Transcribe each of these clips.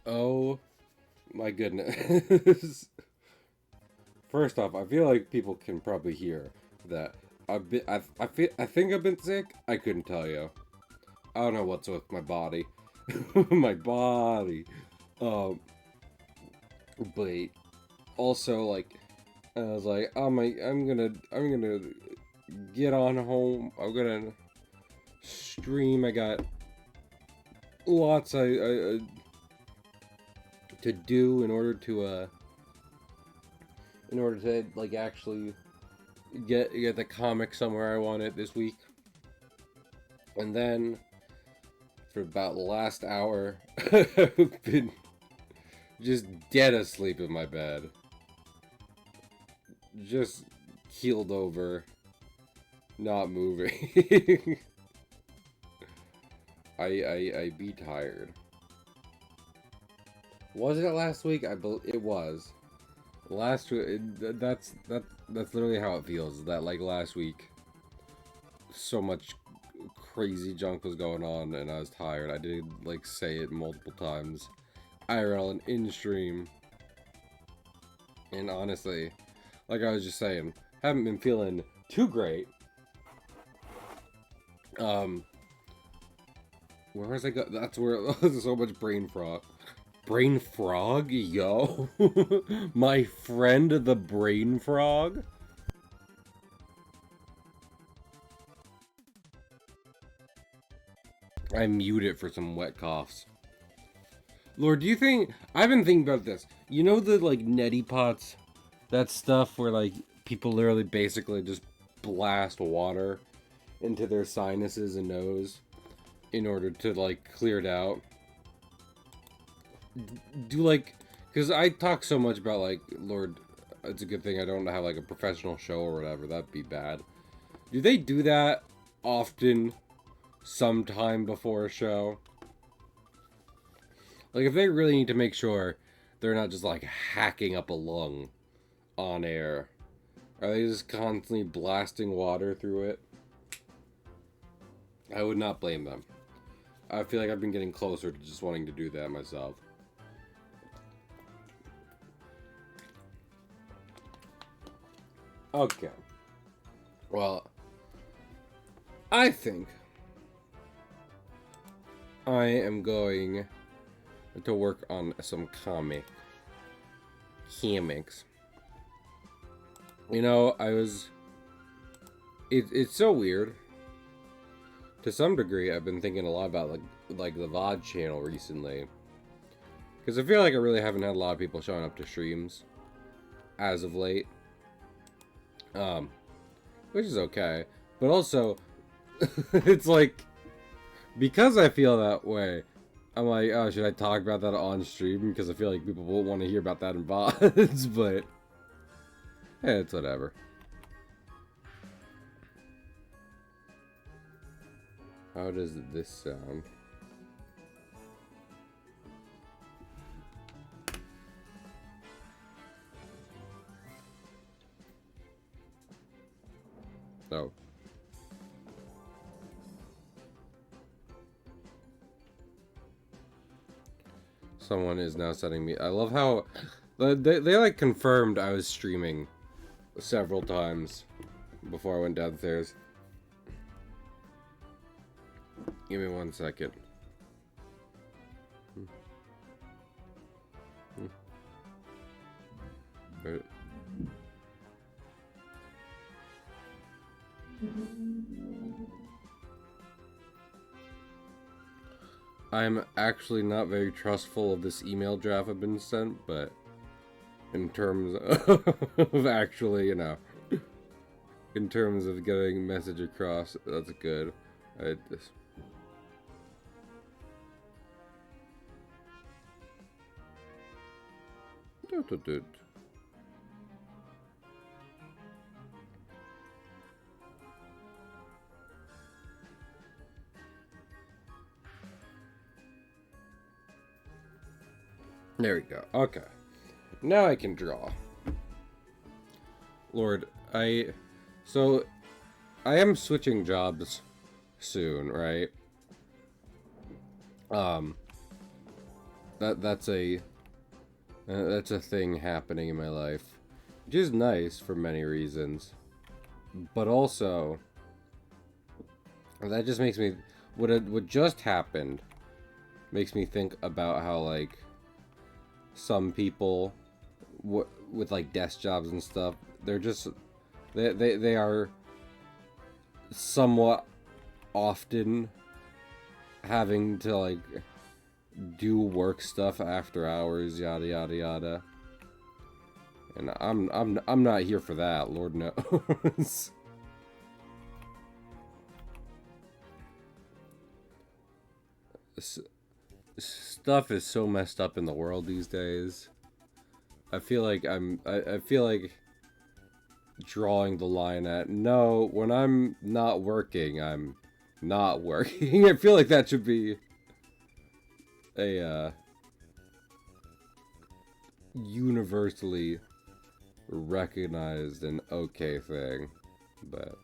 Oh my goodness. First off, I feel like people can probably hear that I think I've been sick. I couldn't tell you. I don't know what's with my body. My body. Um, but also like I was like, oh my, I'm gonna get on home. I'm gonna stream. I got lots to do in order to like actually get the comic somewhere I want it this week. And then for about the last hour, I've been just dead asleep in my bed, just keeled over, not moving. I be tired. Was it last week? It was. Last week, that's literally how it feels. That like last week, so much crazy junk was going on, and I was tired. I did like say it multiple times, IRL and in stream, and honestly, like I was just saying, haven't been feeling too great. Um, where was I go? That's where there's so much brain fog. Brain frog, yo, my friend the brain frog. I mute it for some wet coughs. Lord, do you think I've been thinking about this? You know the like neti pots, that stuff where like people literally basically just blast water into their sinuses and nose in order to like clear it out. Do like, because I talk so much about like, Lord, it's a good thing I don't have like a professional show or whatever. That'd be bad. Do they do that often, sometime before a show? Like, if they really need to make sure they're not just like hacking up a lung on air, are they just constantly blasting water through it? I would not blame them. I feel like I've been getting closer to just wanting to do that myself. Okay. Well, I think I am going to work on some comics. You know, it's so weird. To some degree, I've been thinking a lot about like the VOD channel recently, because I feel like I really haven't had a lot of people showing up to streams as of late. Which is okay, but also it's like, because I feel that way, I'm like, oh, should I talk about that on stream? Because I feel like people won't want to hear about that in VODs, but hey, it's whatever. How does this sound? Oh. Someone is now sending me. I love how they like confirmed I was streaming several times before I went downstairs. Give me 1 second. Right. I'm actually not very trustful of this email draft I've been sent, but in terms of actually, you know, in terms of getting a message across, that's good. This. There we go. Okay. Now I can draw. Lord, so I am switching jobs soon, right? that's a thing happening in my life, which is nice for many reasons, but also that just makes me what just happened makes me think about how like some people with like desk jobs and stuff, they're just they are somewhat often having to like do work stuff after hours, yada yada yada. And I'm not here for that, Lord knows. Stuff is so messed up in the world these days. I feel like I feel like drawing the line at no, when I'm not working, I'm not working. I feel like that should be a universally recognized and okay thing, but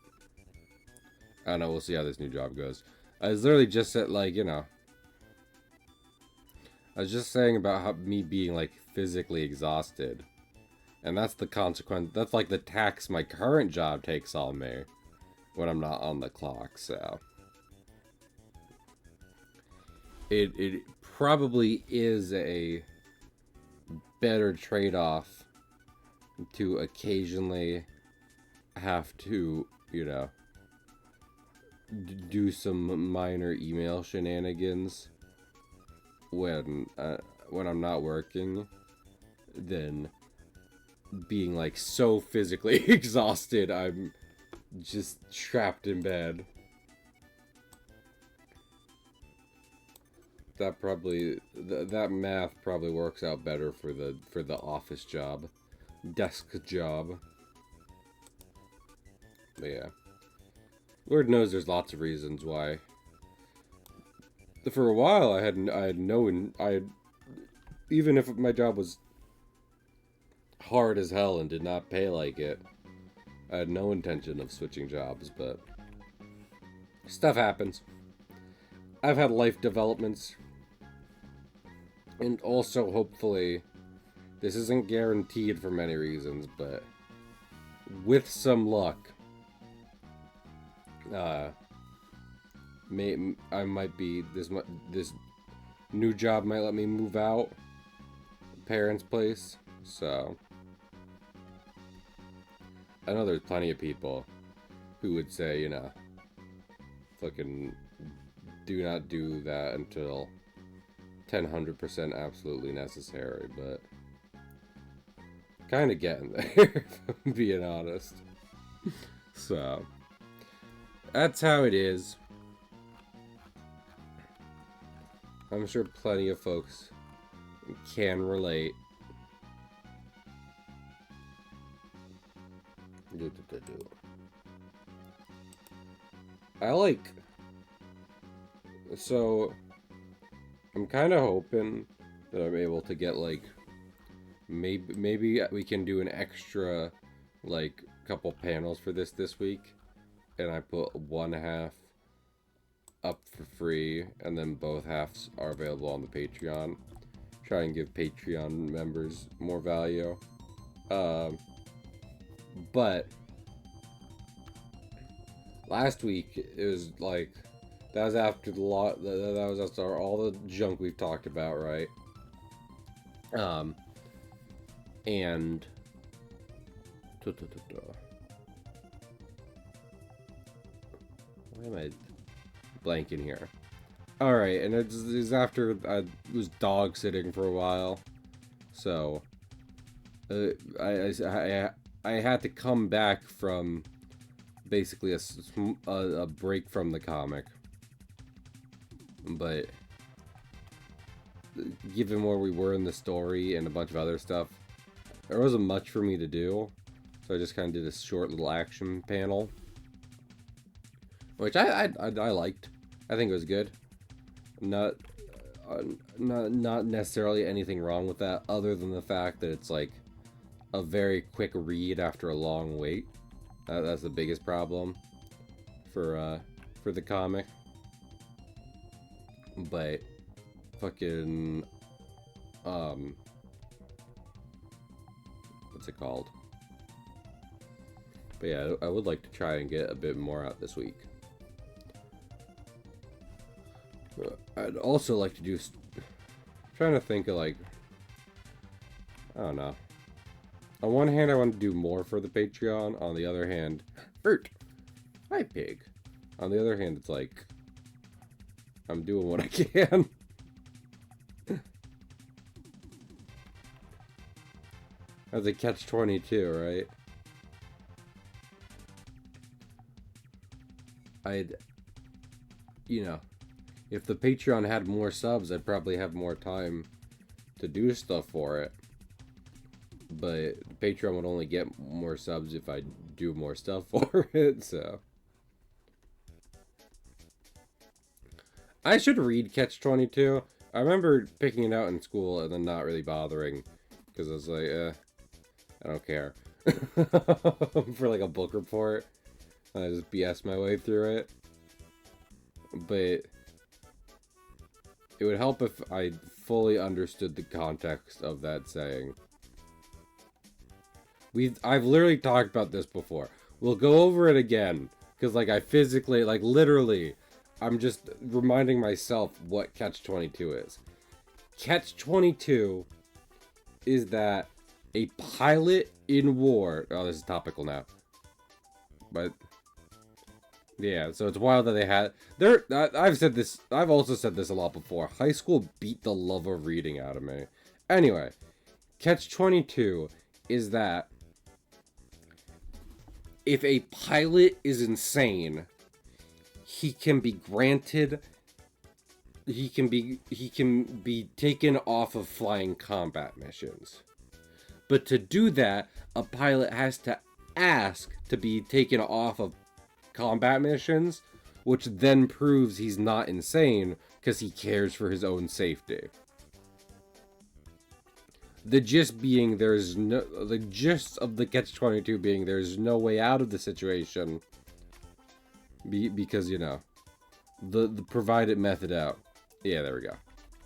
I don't know, we'll see how this new job goes. I was literally just at like, you know, I was just saying about how me being like physically exhausted, and that's the consequence, that's like the tax my current job takes on me when I'm not on the clock. So it probably is a better trade-off to occasionally have to, you know, do some minor email shenanigans when I'm not working than being like so physically exhausted I'm just trapped in bed. That probably that math probably works out better for the office job, desk job. But yeah, Lord knows there's lots of reasons why. For a while, I had even if my job was hard as hell and did not pay like it, I had no intention of switching jobs, but stuff happens. I've had life developments, and also hopefully, this isn't guaranteed for many reasons, but with some luck, I might be this new job might let me move out parents' place. So I know there's plenty of people who would say, you know, fucking do not do that until 100% absolutely necessary, but kind of getting there, if I'm being honest. So that's how it is. I'm sure plenty of folks can relate. I like... So, I'm kind of hoping that I'm able to get, like... Maybe we can do an extra, like, couple panels for this week. And I put one half up for free, and then both halves are available on the Patreon. Try and give Patreon members more value. But last week it was like that was after the lot that was after all the junk we've talked about, right? And why am I blanking here? All right, and it's after I was dog sitting for a while, so I had to come back from basically a break from the comic, but given where we were in the story and a bunch of other stuff, there wasn't much for me to do, so I just kind of did a short little action panel, which I liked. I think it was good. Not necessarily anything wrong with that, other than the fact that it's like a very quick read after a long wait. That's the biggest problem for the comic. But fucking what's it called? But yeah, I would like to try and get a bit more out this week. I'd also like to do... I'm trying to think of, like... I don't know. On one hand, I want to do more for the Patreon. On the other hand... Fruit! Hi, pig! On the other hand, it's like... I'm doing what I can. That's a catch-22, right? You know, if the Patreon had more subs, I'd probably have more time to do stuff for it. But Patreon would only get more subs if I do more stuff for it, so... I should read Catch-22. I remember picking it out in school and then not really bothering. Because I was like, I don't care. For like a book report. I just BS my way through it. But it would help if I fully understood the context of that saying. I've literally talked about this before. We'll go over it again. Because like I physically, like literally, I'm just reminding myself what Catch-22 is. Catch-22 is that a pilot in war... Oh, this is topical now. But... yeah, so it's wild that they had... I've also said this a lot before. High school beat the love of reading out of me. Anyway, Catch-22 is that if a pilot is insane, he can be granted... He can be taken off of flying combat missions. But to do that, a pilot has to ask to be taken off of combat missions, which then proves he's not insane because he cares for his own safety. The gist of the Catch-22 being there's no way out of the situation because, you know, the provided method out. Yeah, there we go.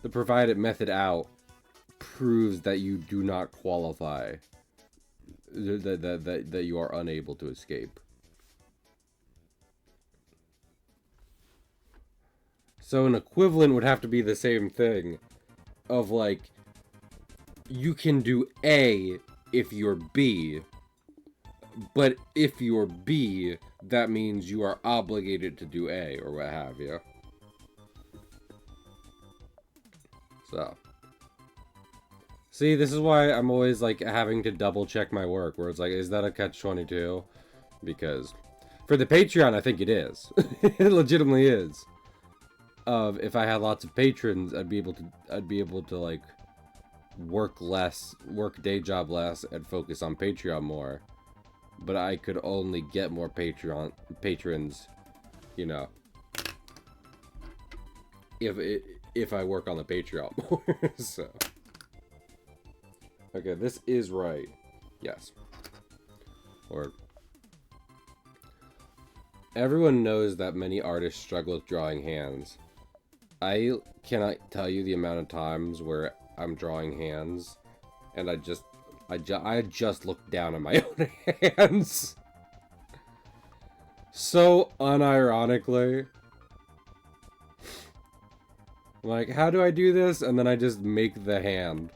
The provided method out proves that you do not qualify, that you are unable to escape. So an equivalent would have to be the same thing of like, you can do A if you're B, but if you're B, that means you are obligated to do A or what have you. So, see, this is why I'm always like having to double check my work, where it's like, is that a Catch-22? Because for the Patreon, I think it is. It legitimately is. If I had lots of patrons, I'd be able to like work day job less, and focus on Patreon more. But I could only get more patrons, you know, if I work on the Patreon more. So, okay, this is right. Yes. Or everyone knows that many artists struggle with drawing hands. I cannot tell you the amount of times where I'm drawing hands and I just look down at my own hands. So unironically. I'm like, how do I do this? And then I just make the hand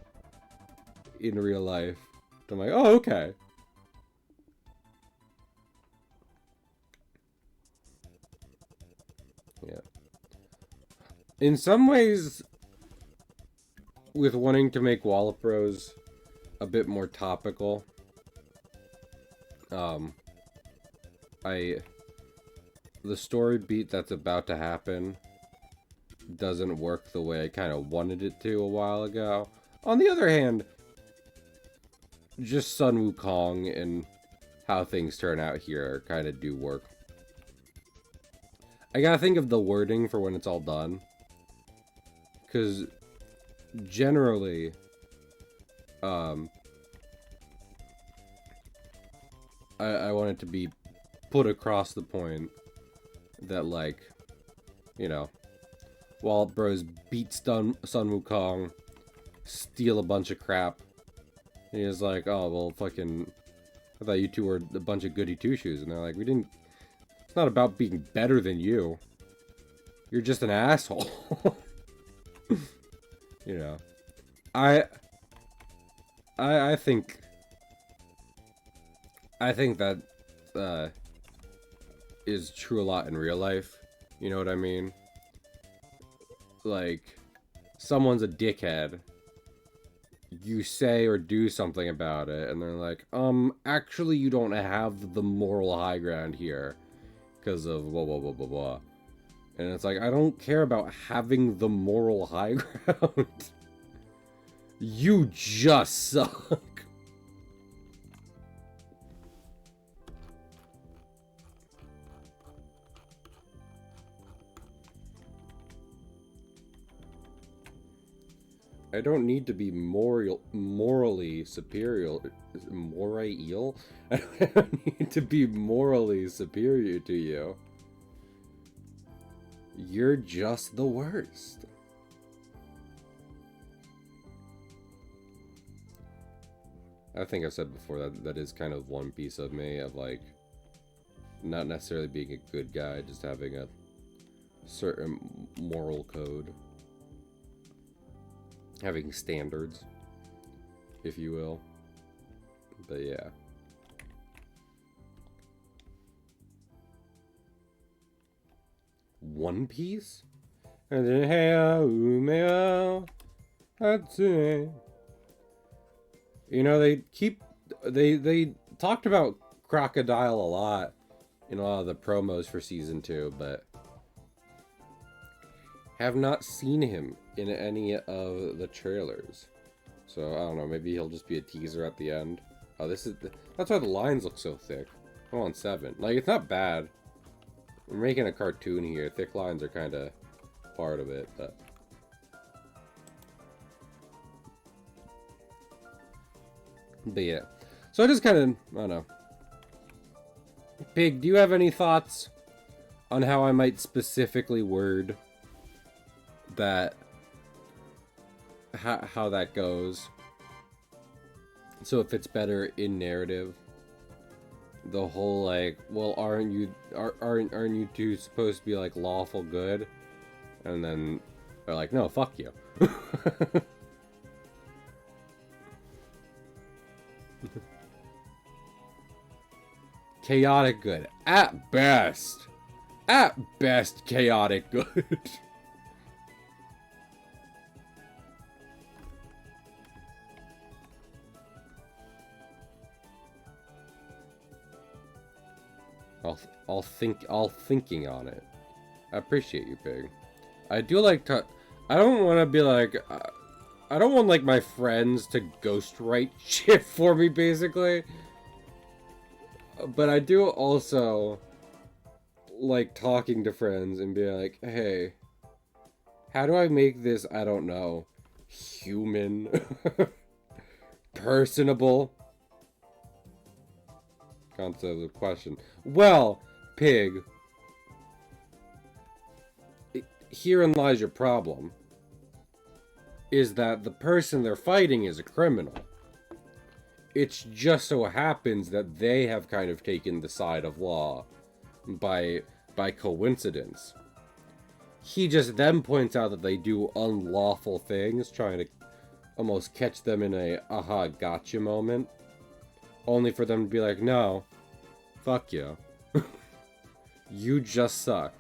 in real life. I'm like, oh, okay. Yeah. In some ways, with wanting to make Wallop Bros a bit more topical, the story beat that's about to happen doesn't work the way I kind of wanted it to a while ago. On the other hand, just Sun Wukong and how things turn out here kind of do work. I gotta think of the wording for when it's all done. Because generally, I want it to be put across the point that, like, you know, Wallop Bros beat Sun Wukong, steal a bunch of crap. And he was like, oh, well, fucking, I thought you two were a bunch of goody two-shoes. And they're like, we didn't, it's not about being better than you. You're just an asshole. You know, I think that is true a lot in real life. You know what I mean? Like, someone's a dickhead. You say or do something about it, and they're like, actually, you don't have the moral high ground here because of blah, blah, blah, blah, blah. And it's like, I don't care about having the moral high ground. You just suck. I don't need to be morally superior. Moral? I don't need to be morally superior to you. You're just the worst. I think I've said before that is kind of one piece of me, of like, not necessarily being a good guy, just having a certain moral code. Having standards, if you will. But yeah. One Piece? And then, hey, that's it. You know, they talked about Crocodile a lot in a lot of the promos for season 2, but have not seen him in any of the trailers. So I don't know, maybe he'll just be a teaser at the end. Oh, that's why the lines look so thick. I'm on 7. Like, it's not bad. We're making a cartoon here. Thick lines are kind of part of it, but yeah. So I just kind of, I don't know. Pig, do you have any thoughts on how I might specifically word that, how that goes, so it fits better in narrative? The whole, like, well, aren't you two supposed to be like lawful good? And then they're like, no, fuck you. Chaotic good. At best. At best, chaotic good. I'll thinking on it. I appreciate you, Pig. I do like to. I don't want to be like. I don't want like my friends to ghostwrite shit for me, basically. But I do also like talking to friends and be like, hey, how do I make this? I don't know, human, personable. Concept of the question. Well, Pig, herein lies your problem. Is that the person they're fighting is a criminal. It just so happens that they have kind of taken the side of law by coincidence. He just then points out that they do unlawful things, trying to almost catch them in a aha gotcha moment. Only for them to be like, no, fuck you. You just suck.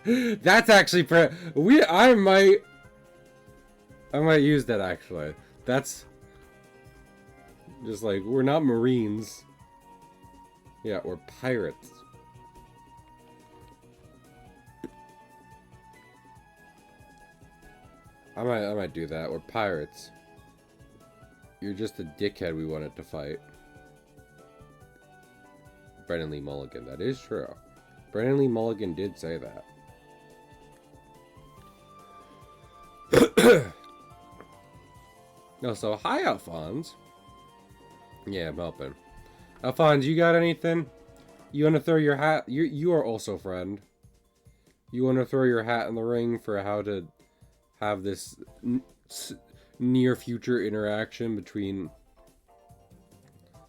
That's actually I might use that actually. That's just like, we're not Marines. Yeah, we're pirates. I might do that. We're pirates. You're just a dickhead we wanted to fight. Brennan Lee Mulligan. That is true. Brennan Lee Mulligan did say that. No, so hi, Alphonse. Yeah, I'm helping. Alphonse, you got anything? You want to throw your hat? You are also friend. You want to throw your hat in the ring for how to have this near future interaction between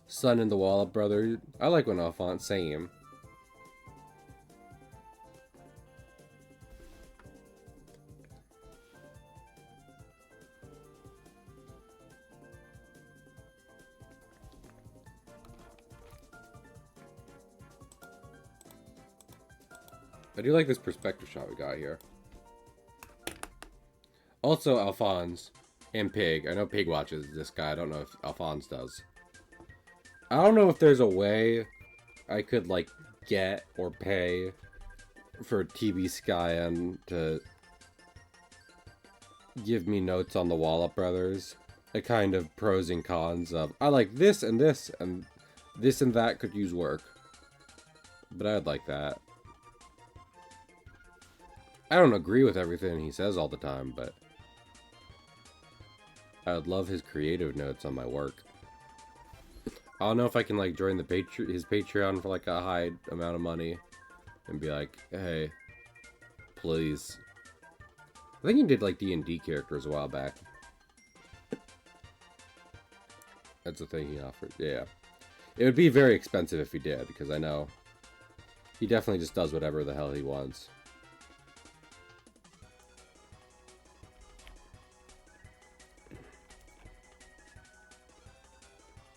Sun and the Wallop brother? I like when Alphonse same. I do like this perspective shot we got here. Also, Alphonse and Pig. I know Pig watches this guy. I don't know if Alphonse does. I don't know if there's a way I could, like, get or pay for TB Skyen to give me notes on the Wallop brothers. A kind of pros and cons of, I like this and this and that could use work. But I'd like that. I don't agree with everything he says all the time, but I would love his creative notes on my work. I don't know if I can, like, join the his Patreon for, like, a high amount of money and be like, hey, please. I think he did, like, D&D characters a while back. That's the thing he offered. Yeah. It would be very expensive if he did, because I know he definitely just does whatever the hell he wants.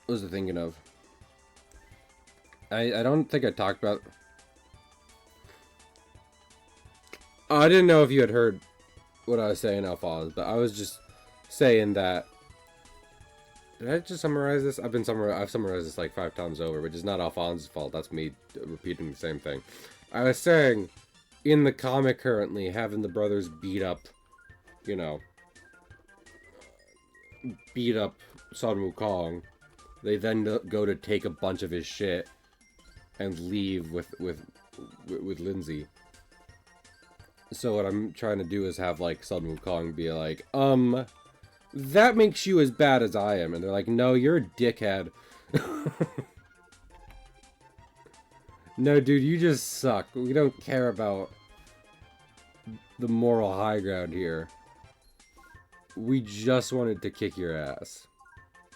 What was I thinking of? I don't think I talked about... Oh, I didn't know if you had heard what I was saying, Alphonse, but I was just saying that... Did I just summarize this? I've summarized this like 5 times over, which is not Alphonse's fault. That's me repeating the same thing. I was saying, in the comic currently, having the brothers beat up, you know, Sun Wukong. They then go to take a bunch of his shit and leave with Lindsay. So what I'm trying to do is have, like, Sun Wukong be like, that makes you as bad as I am. And they're like, no, you're a dickhead. No, dude, you just suck. We don't care about the moral high ground here. We just wanted to kick your ass.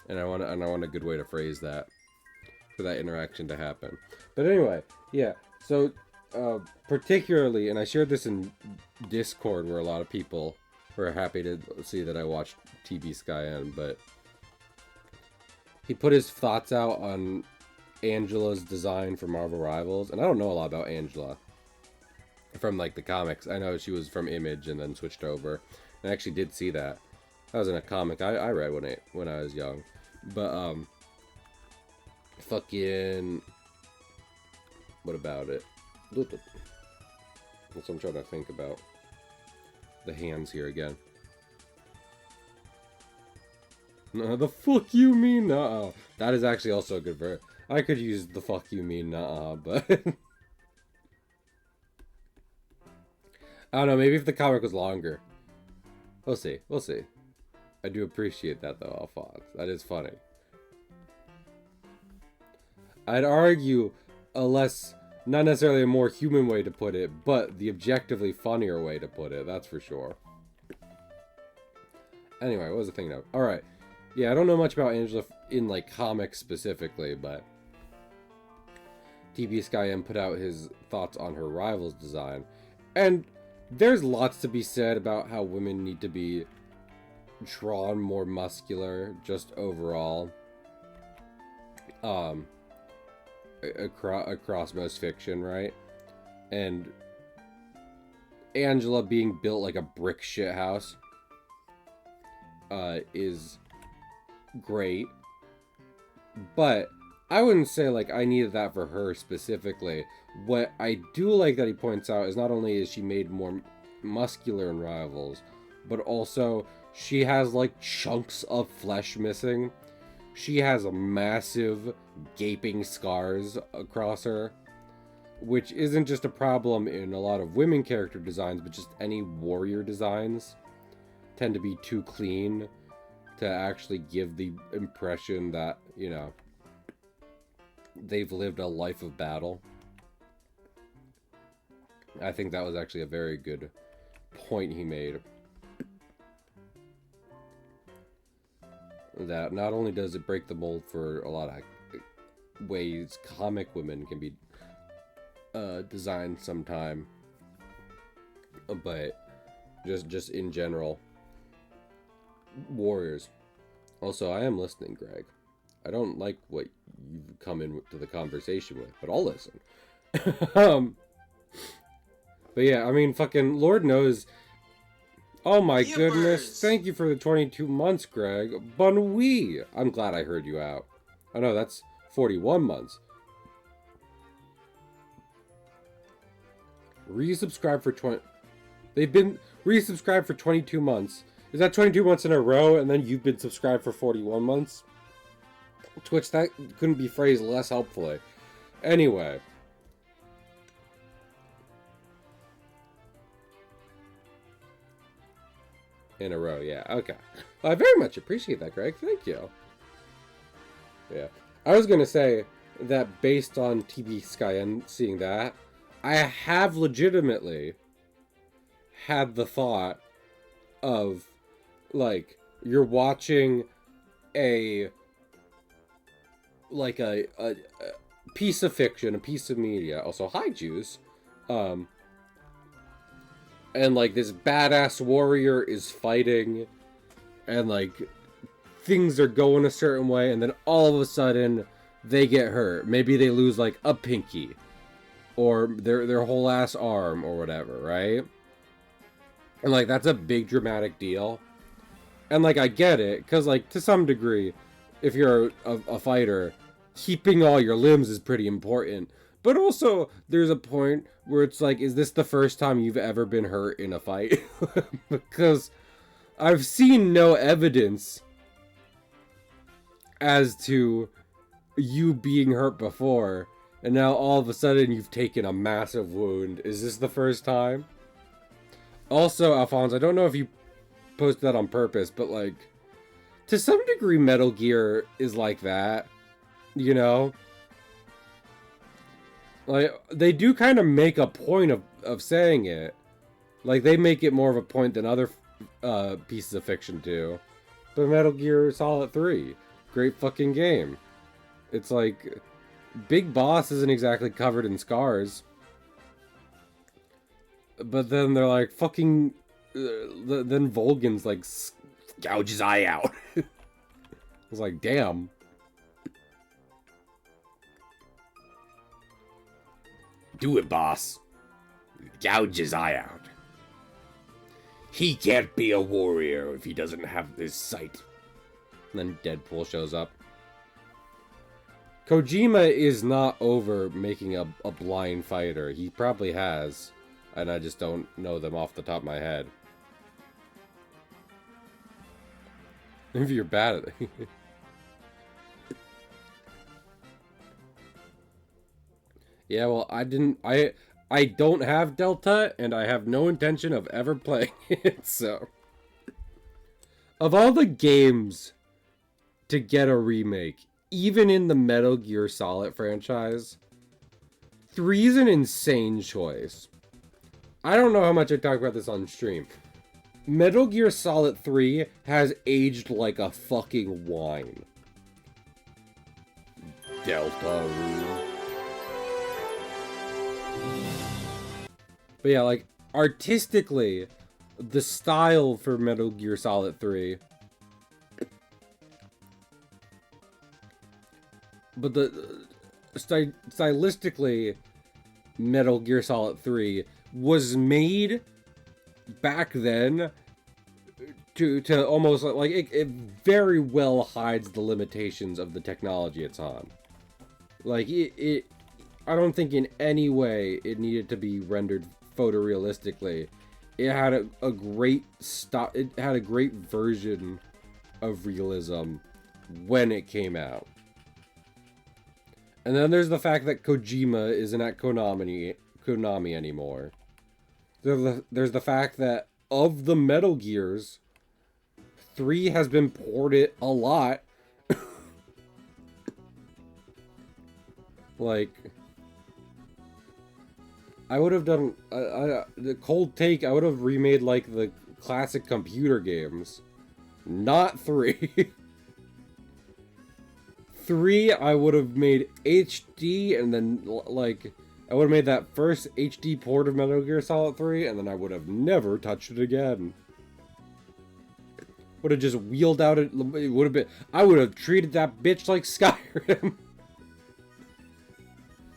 And I want a good way to phrase that for that interaction to happen. But anyway, yeah. So, particularly, and I shared this in Discord where a lot of people were happy to see that I watched TB Skyen, but he put his thoughts out on Angela's design for Marvel Rivals, and I don't know a lot about Angela from, like, the comics. I know she was from Image and then switched over. I actually did see that. That was in a comic I read when I was young. But, fucking... What about it? That's what I'm trying to think about. The hands here again. No, the fuck you mean nuh-uh. That is actually also a good verb. I could use the fuck you mean nuh-uh, but... I don't know, maybe if the comic was longer. We'll see, we'll see. I do appreciate that, though, Alphonse. That is funny. I'd argue a less, not necessarily a more human way to put it, but the objectively funnier way to put it, that's for sure. Anyway, what was I thinking of? Alright. Yeah, I don't know much about Angela in, like, comics specifically, but TB Skyen put out his thoughts on her Rivals design. And there's lots to be said about how women need to be drawn more muscular, just overall. Across most fiction, right? And Angela being built like a brick shit house is great, but I wouldn't say like I needed that for her specifically. What I do like that he points out is not only is she made more muscular in Rivals, but also she has like chunks of flesh missing. She has massive gaping scars across her, which isn't just a problem in a lot of women character designs, but just any warrior designs tend to be too clean to actually give the impression that, you know, they've lived a life of battle. I think that was actually a very good point he made. That not only does it break the mold for a lot of ways comic women can be designed sometime, but just in general, warriors. Also, I am listening, Greg. I don't like what you've come into the conversation with, but I'll listen. But yeah, I mean, fucking Lord knows. Oh my goodness! Thank you for the 22 months, Greg. Bon oui. I'm glad I heard you out. Oh no, that's 41 months. Resubscribe for 20. They've been resubscribed for 22 months. Is that 22 months in a row, and then you've been subscribed for 41 months? Twitch, that couldn't be phrased less helpfully. Anyway. In a row, yeah. Okay. Well, I very much appreciate that, Greg. Thank you. Yeah. I was going to say that based on TB Sky and seeing that, I have legitimately had the thought of, like, you're watching a piece of fiction, a piece of media. Also, hi, Jews. And, like, this badass warrior is fighting, and, like, things are going a certain way, and then all of a sudden, they get hurt. Maybe they lose, like, a pinky, or their whole ass arm, or whatever, right? And, like, that's a big dramatic deal. And, like, I get it, because, like, to some degree, if you're a fighter, keeping all your limbs is pretty important. But also, there's a point where it's like, is this the first time you've ever been hurt in a fight? Because I've seen no evidence as to you being hurt before, and now all of a sudden you've taken a massive wound. Is this the first time? Also, Alphonse, I don't know if you posted that on purpose, but, like, to some degree, Metal Gear is like that, you know? Like, they do kind of make a point of saying it. Like, they make it more of a point than other pieces of fiction do. But Metal Gear Solid 3, great fucking game. It's like, Big Boss isn't exactly covered in scars. But then they're like, fucking... then Volgan's like, gouge his eye out. I was like, damn. Do it, boss. Gouge his eye out. He can't be a warrior if he doesn't have this sight. And then Deadpool shows up. Kojima is not over making a blind fighter. He probably has. And I just don't know them off the top of my head. If you're bad at it. Yeah, well, I don't have Delta, and I have no intention of ever playing it, so. Of all the games to get a remake, even in the Metal Gear Solid franchise, 3's an insane choice. I don't know how much I talk about this on stream. Metal Gear Solid 3 has aged like a fucking wine. Delta rule. But yeah, like, artistically, the style for Metal Gear Solid 3... But stylistically, Metal Gear Solid 3 was made back then to almost, like, it very well hides the limitations of the technology it's on. Like, I don't think in any way it needed to be rendered photorealistically. It had a great it had a great version of realism when it came out. And then there's the fact that Kojima isn't at Konami anymore. There's the fact that of the Metal Gears, 3 has been ported a lot Like, I would have done the cold take. I would have remade like the classic computer games, not 3. 3, I would have made HD, and then like I would have made that first HD port of Metal Gear Solid 3, and then I would have never touched it again. Would have just wheeled out it. It would have been. I would have treated that bitch like Skyrim.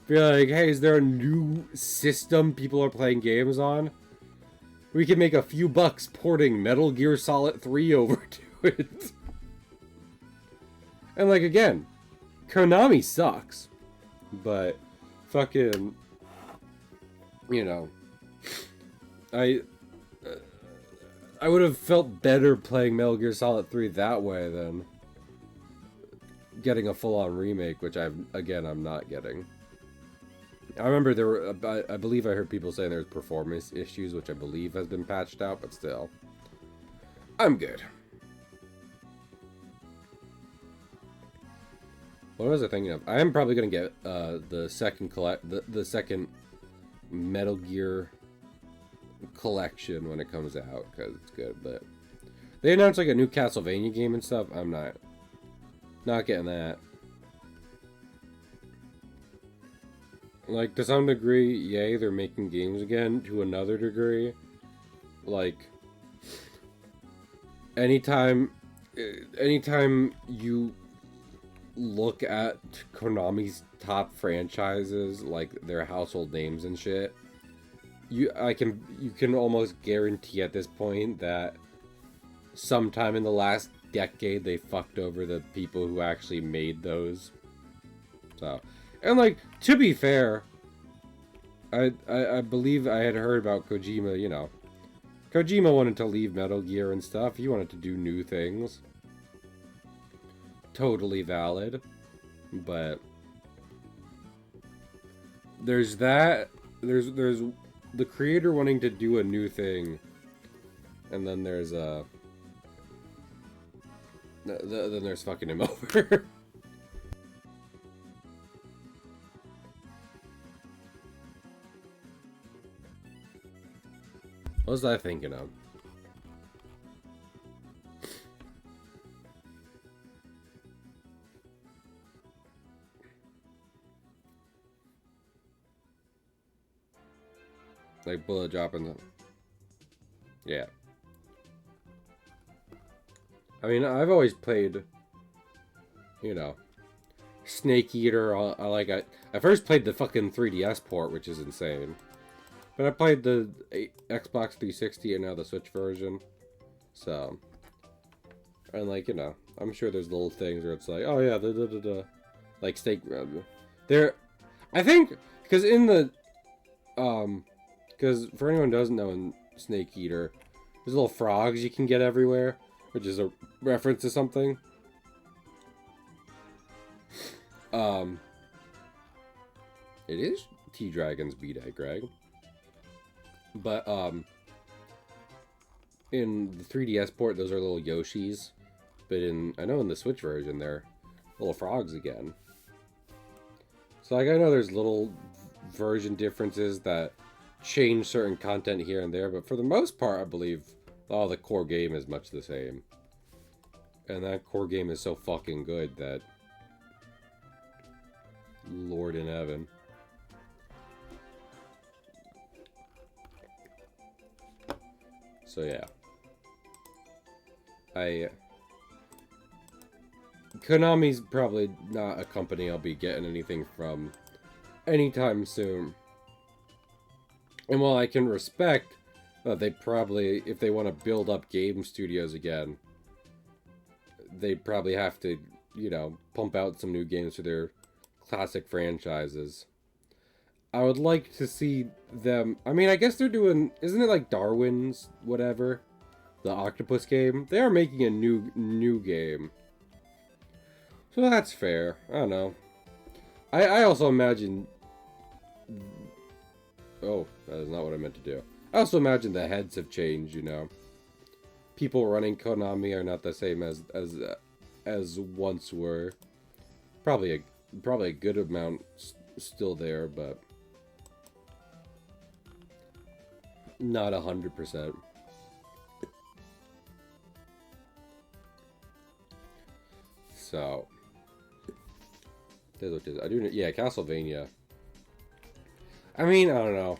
Be like, hey, is there a new system people are playing games on? We can make a few bucks porting Metal Gear Solid 3 over to it. And like, again, Konami sucks. But, fucking, you know, I would have felt better playing Metal Gear Solid 3 that way than getting a full-on remake, which I'm not getting. I remember there were, I believe I heard people saying there's performance issues, which I believe has been patched out, but still. I'm good. What was I thinking of? I am probably going to get the second Metal Gear collection when it comes out, because it's good, but they announced like a new Castlevania game and stuff. I'm not getting that. Like, to some degree, yay, they're making games again. To another degree, like, anytime you look at Konami's top franchises, like their household names and shit, you can almost guarantee at this point that sometime in the last decade they fucked over the people who actually made those. So, and like, to be fair, I believe I had heard about Kojima, you know. Kojima wanted to leave Metal Gear and stuff. He wanted to do new things. Totally valid. But there's that. There's the creator wanting to do a new thing. And then there's then there's fucking him over. What was I thinking of? Like bullet dropping them. Yeah. I mean, I've always played, you know, Snake Eater. I first played the fucking 3DS port, which is insane. But I played the Xbox 360 and now the Switch version. So, and like, you know, I'm sure there's little things where it's like, oh yeah, like Snake. There, I think, because in the, because for anyone who doesn't know, in Snake Eater, there's little frogs you can get everywhere, which is a reference to something. It is T-Dragon's B-Day, Greg. But, in the 3DS port, those are little Yoshis. But I know in the Switch version, they're little frogs again. So, like, I know there's little version differences that change certain content here and there. But for the most part, I believe, the core game is much the same. And that core game is so fucking good that... Lord in heaven. So yeah, Konami's probably not a company I'll be getting anything from anytime soon. And while I can respect that they probably, if they want to build up game studios again, they probably have to, you know, pump out some new games for their classic franchises. I would like to see them... I mean, I guess they're doing... Isn't it like Darwin's whatever? The octopus game? They are making a new game. So that's fair. I don't know. I also imagine... Oh, that is not what I meant to do. I also imagine the heads have changed, you know. People running Konami are not the same as once were. Probably a good amount still there, but not 100%. So, what it is. I do, yeah, Castlevania. I mean, I don't know.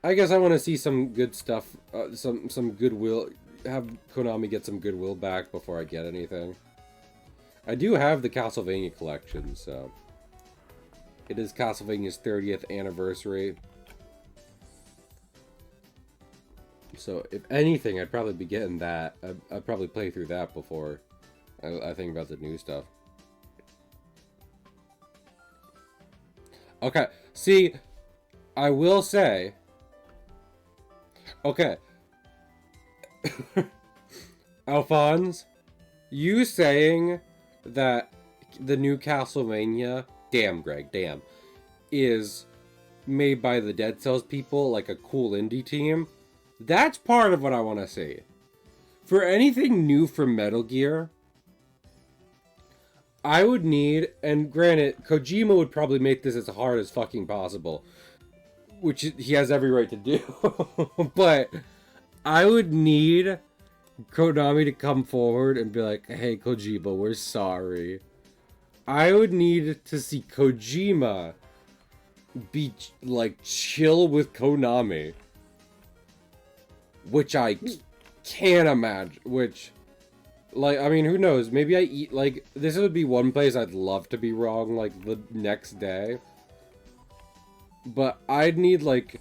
I guess I want to see some good stuff, some goodwill, have Konami get some goodwill back before I get anything. I do have the Castlevania collection, so it is Castlevania's 30th anniversary. So if anything, I'd probably be getting that. I'd probably play through that before I think about the new stuff. Okay, see, I will say, okay, Alphonse, you saying that the new Castlevania, damn Greg, damn, is made by the Dead Cells people, like a cool indie team, that's part of what I want to see. For anything new from Metal Gear, I would need, and granted, Kojima would probably make this as hard as fucking possible, which he has every right to do, but I would need Konami to come forward and be like, hey, Kojima, we're sorry. I would need to see Kojima be, like, chill with Konami. Which I can't imagine, which... Like, I mean, who knows? Maybe I eat, like, this would be one place I'd love to be wrong, like, the next day. But I'd need, like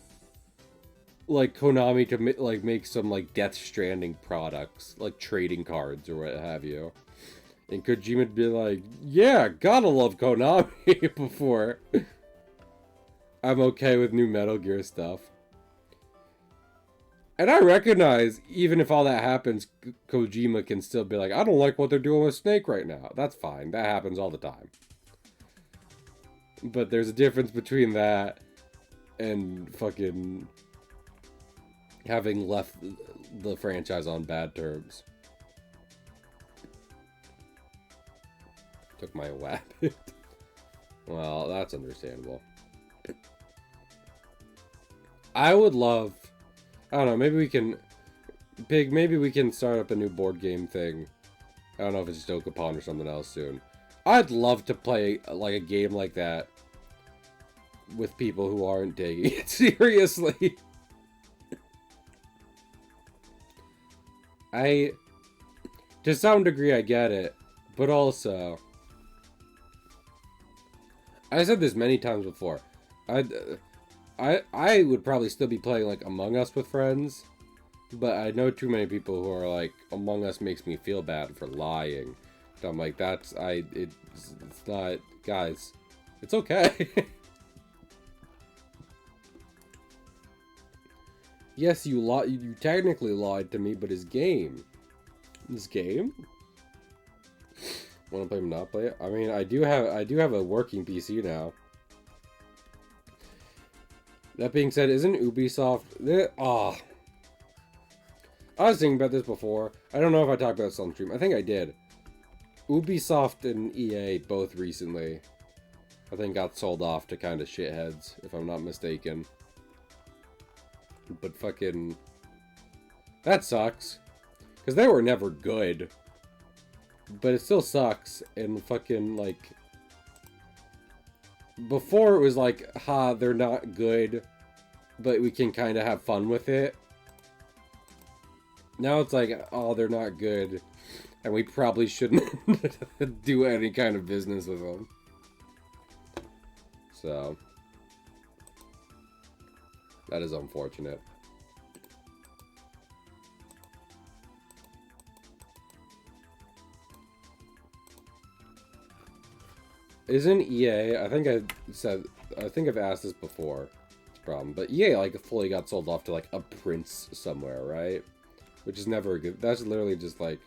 Konami to, like, make some, like, Death Stranding products, like trading cards or what have you. And Kojima'd be like, yeah, gotta love Konami before I'm okay with new Metal Gear stuff. And I recognize, even if all that happens, Kojima can still be like, I don't like what they're doing with Snake right now. That's fine. That happens all the time. But there's a difference between that and fucking having left the franchise on bad terms. Took my weapon. Well, that's understandable. I would love... I don't know, maybe we can... Pig, maybe we can start up a new board game thing. I don't know if it's Dokapon or something else soon. I'd love to play, like, a game like that with people who aren't taking it seriously. To some degree, I get it. But also... I said this many times before. I would probably still be playing, like, Among Us with friends, but I know too many people who are like, Among Us makes me feel bad for lying. So I'm like, it's not, guys, it's okay. Yes, you technically lied to me, but his game? This game? Want to play Monopoly? I mean, I do have a working PC now. That being said, isn't Ubisoft... I was thinking about this before. I don't know if I talked about this on stream. I think I did. Ubisoft and EA both recently, I think, got sold off to kind of shitheads, if I'm not mistaken. But fucking... that sucks. Because they were never good. But it still sucks. And fucking, like... before it was like, ha, they're not good, but we can kind of have fun with it. Now it's like, oh, they're not good, and we probably shouldn't do any kind of business with them. So, that is unfortunate. Isn't EA, I think I've asked this before, problem, but EA, like, fully got sold off to, like, a prince somewhere, right? Which is never a good, that's literally just, like,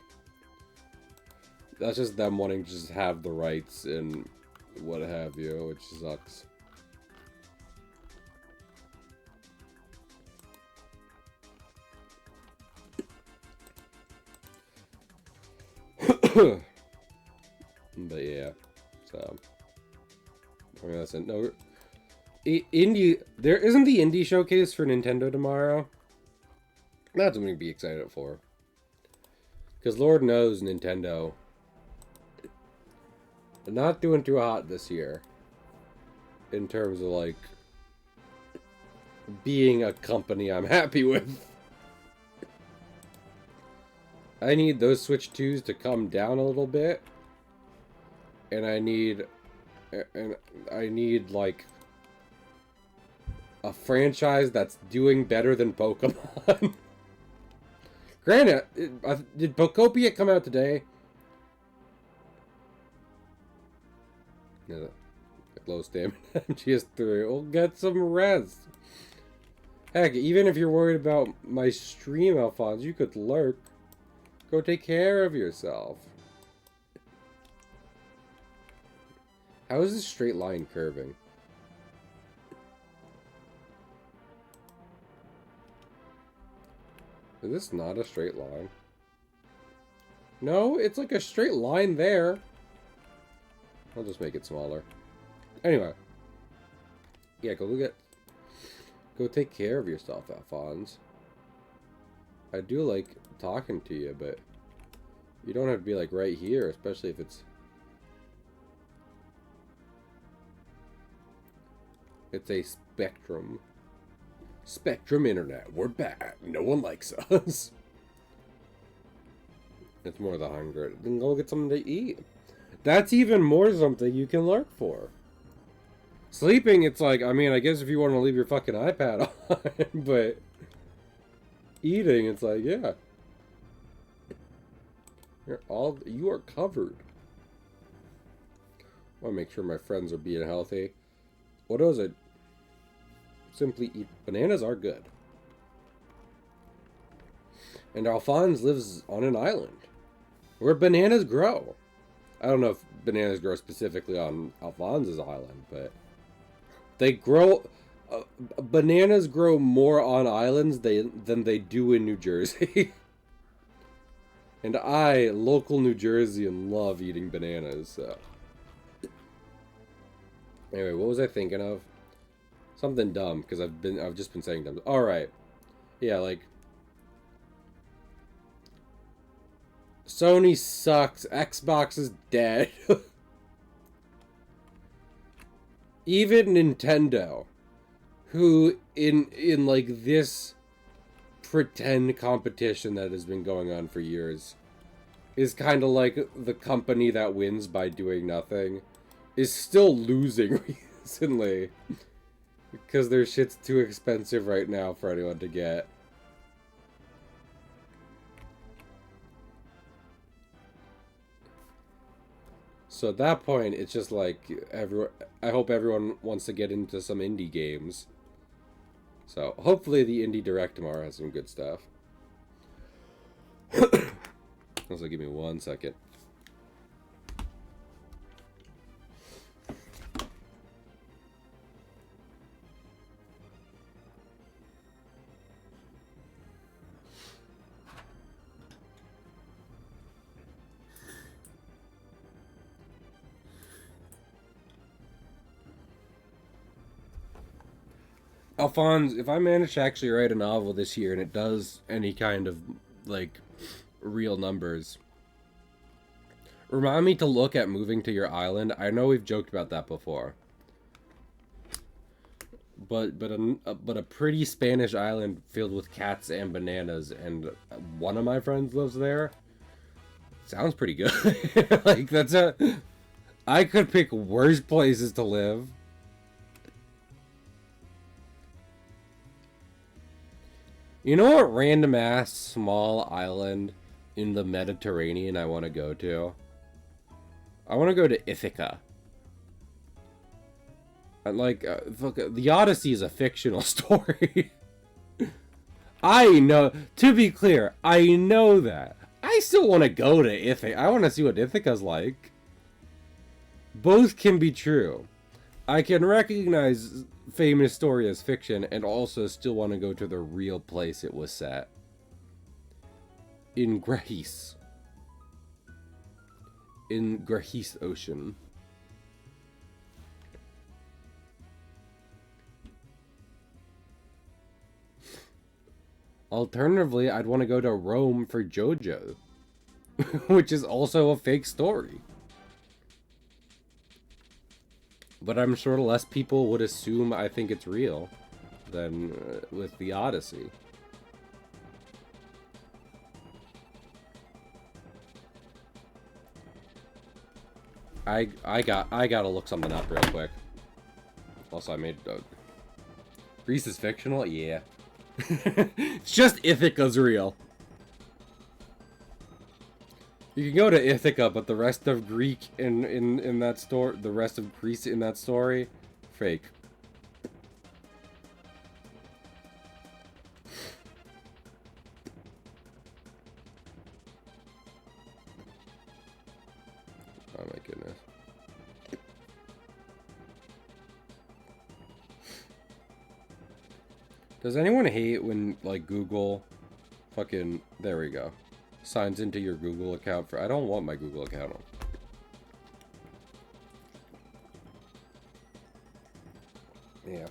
that's just them wanting to just have the rights and what have you, which sucks. But yeah, so... doesn't. No, indie. There isn't the indie showcase for Nintendo tomorrow. That's something to be excited for. Because Lord knows Nintendo not doing too hot this year. In terms of, like, being a company I'm happy with. I need those Switch 2s to come down a little bit. And I need, like, a franchise that's doing better than Pokemon. Granted, did Pokopia come out today? Yeah, low stamina. GS3. We'll get some rest. Heck, even if you're worried about my stream, Alphonse, you could lurk. Go take care of yourself. How is this straight line curving? Is this not a straight line? No, it's like a straight line there. I'll just make it smaller. Anyway. Yeah, go take care of yourself, Alphonse. I do like talking to you, but you don't have to be like right here, especially if it's a Spectrum. Spectrum Internet, we're back. No one likes us. It's more the hunger. Then go get something to eat. That's even more something you can lurk for. Sleeping, it's like, I mean, I guess if you want to leave your fucking iPad on, but eating, it's like, yeah. You are covered. I want to make sure my friends are being healthy. What is it? Simply eat. Bananas are good. And Alphonse lives on an island where bananas grow. I don't know if bananas grow specifically on Alphonse's island, but they grow. Bananas grow more on islands than they do in New Jersey. And I, local New Jerseyan, love eating bananas. So. Anyway, what was I thinking of? Something dumb, because I've just been saying dumb. All right, yeah, like Sony sucks. Xbox is dead. Even Nintendo, who in like this pretend competition that has been going on for years, is kind of like the company that wins by doing nothing, is still losing recently. Because their shit's too expensive right now for anyone to get. So at that point, it's just like, I hope everyone wants to get into some indie games. So hopefully the Indie Direct tomorrow has some good stuff. Also, give me 1 second. Alphonse, if I manage to actually write a novel this year and it does any kind of, like, real numbers, remind me to look at moving to your island. I know we've joked about that before. But a pretty Spanish island filled with cats and bananas, and one of my friends lives there. Sounds pretty good. Like, I could pick worse places to live. You know what random ass small island in the Mediterranean I want to go to? I want to go to Ithaca. Like, the Odyssey is a fictional story. I know, to be clear, I know that. I still want to go to Ithaca. I want to see what Ithaca's like. Both can be true. I can recognize famous story as fiction and also still want to go to the real place it was set. In Greece. In Greece Ocean. Alternatively, I'd want to go to Rome for JoJo, which is also a fake story. But I'm sure less people would assume I think it's real than with the Odyssey. I gotta look something up real quick. Also, I made Greece is fictional, yeah. It's just Ithaca's real. You can go to Ithaca, but the rest of Greek in that story, the rest of Greece in that story, fake. Oh my goodness. Does anyone hate when, like, Google fucking, there we go, signs into your Google account for, I don't want my Google account on. Yeah.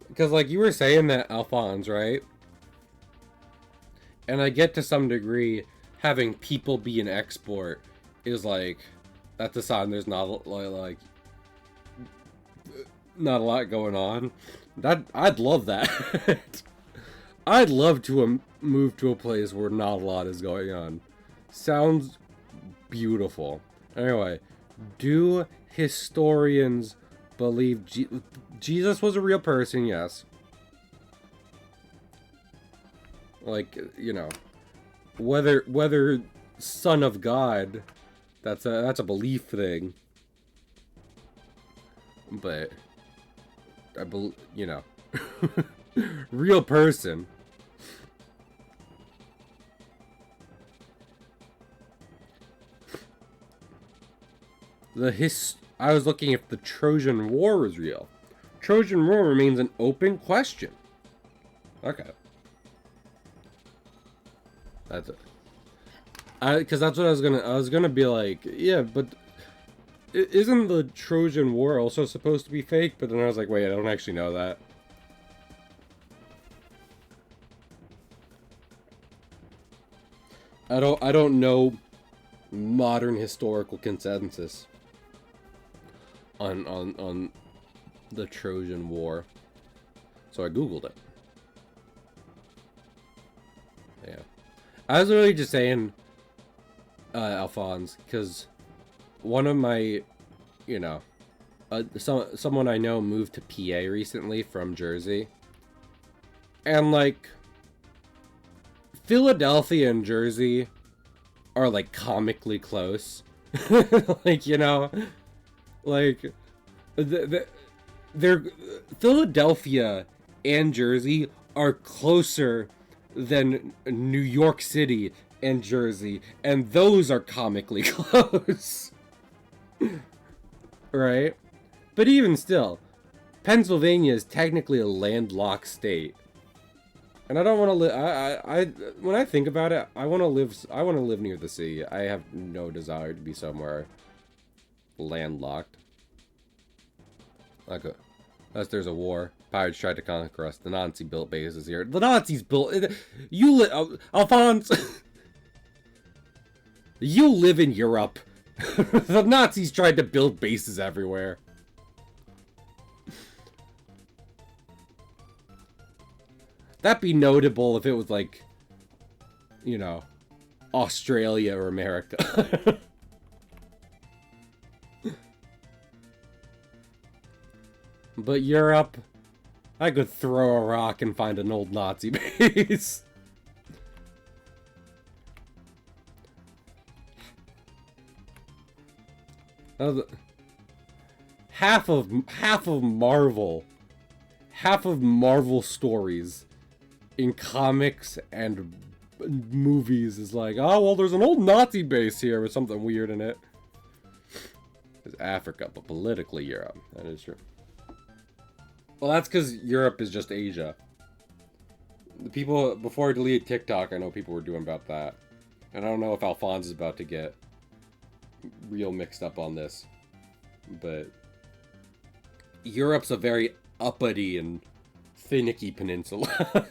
Because, like, you were saying that, Alphonse, right? And I get to some degree, having people be an export is, like, that's a sign there's not, like, not a lot going on. I'd love that. I'd love to move to a place where not a lot is going on. Sounds beautiful. Anyway, do historians believe Jesus was a real person? Yes. Like, you know, whether son of God, that's a belief thing. But I believe, you know, real person. I was looking if the Trojan War was real. Trojan War remains an open question. Okay. That's it. Because that's what I was gonna be like, yeah, but isn't the Trojan War also supposed to be fake? But then I was like, wait, I don't actually know that. I don't know modern historical consensus on the Trojan War. So I googled it. Yeah. I was really just saying Alphonse, because one of my, you know, someone I know moved to PA recently from Jersey. And, like, Philadelphia and Jersey are, like, comically close. Like, you know, like, they're Philadelphia and Jersey are closer than New York City and Jersey, and those are comically close. Right? But even still, Pennsylvania is technically a landlocked state. And I don't want to live. I when I think about it, I want to live near the sea. I have no desire to be somewhere landlocked. Like, unless there's a war, pirates tried to conquer us. The Nazi built bases here. The Nazis built. Alphonse, you live in Europe. The Nazis tried to build bases everywhere. That'd be notable if it was like, you know, Australia or America. But Europe, I could throw a rock and find an old Nazi base. Half of Marvel stories in comics and movies is like, oh, well, there's an old Nazi base here with something weird in it. It's Africa, but politically Europe. That is true. Well, that's because Europe is just Asia. The people, before I deleted TikTok, I know people were doing about that. And I don't know if Alphonse is about to get real mixed up on this. But Europe's a very uppity and finicky peninsula.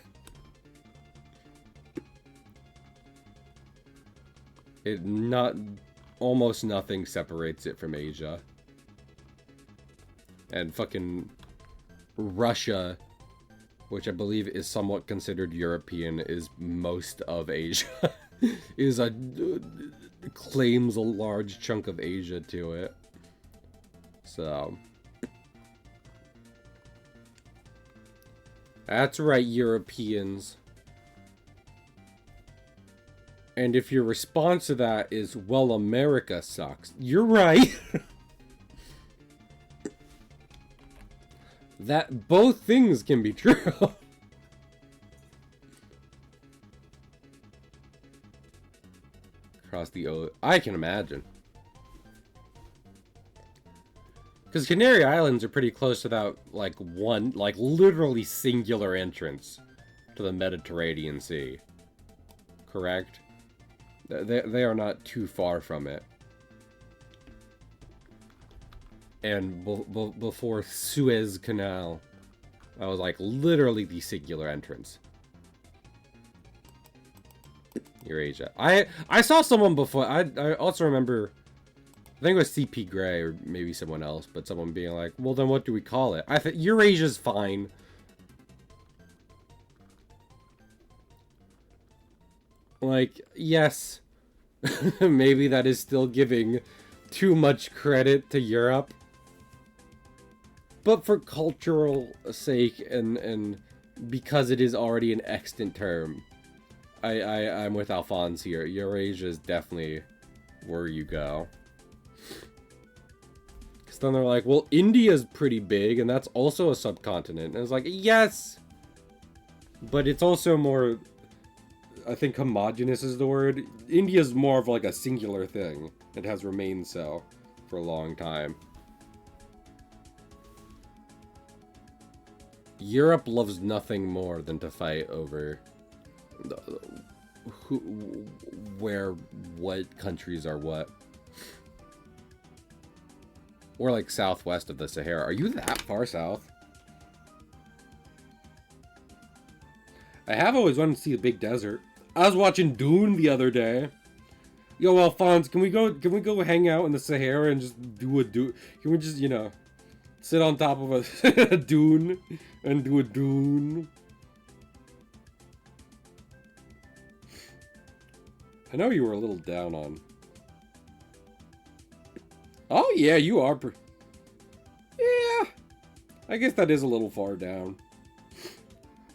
Almost nothing separates it from Asia. And fucking Russia, which I believe is somewhat considered European, is most of Asia. Claims a large chunk of Asia to it. So that's right, Europeans. And if your response to that is, well, America sucks, you're right. That both things can be true. Across the O, I can imagine. Because Canary Islands are pretty close to that, like, literally singular entrance to the Mediterranean Sea. Correct? They are not too far from it. And before Suez Canal, that was, like, literally the singular entrance. Eurasia. I saw someone before, I also remember, I think it was CP Gray or maybe someone else, but someone being like, well then what do we call it? I think Eurasia's fine. Like, yes, maybe that is still giving too much credit to Europe. But for cultural sake and because it is already an extant term, I'm with Alphonse here. Eurasia is definitely where you go. Because then they're like, well, India's pretty big, and that's also a subcontinent. And it's like, yes! But it's also more, I think homogenous is the word. India's more of like a singular thing. It has remained so for a long time. Europe loves nothing more than to fight over what countries are what. Or like southwest of the Sahara. Are you that far south? I have always wanted to see the big desert. I was watching Dune the other day. Yo, Alphonse, can we go hang out in the Sahara and just do a dune? Can we just, you know, sit on top of a dune and do a dune? I know you were a little down on. Oh yeah, you are. Yeah, I guess that is a little far down.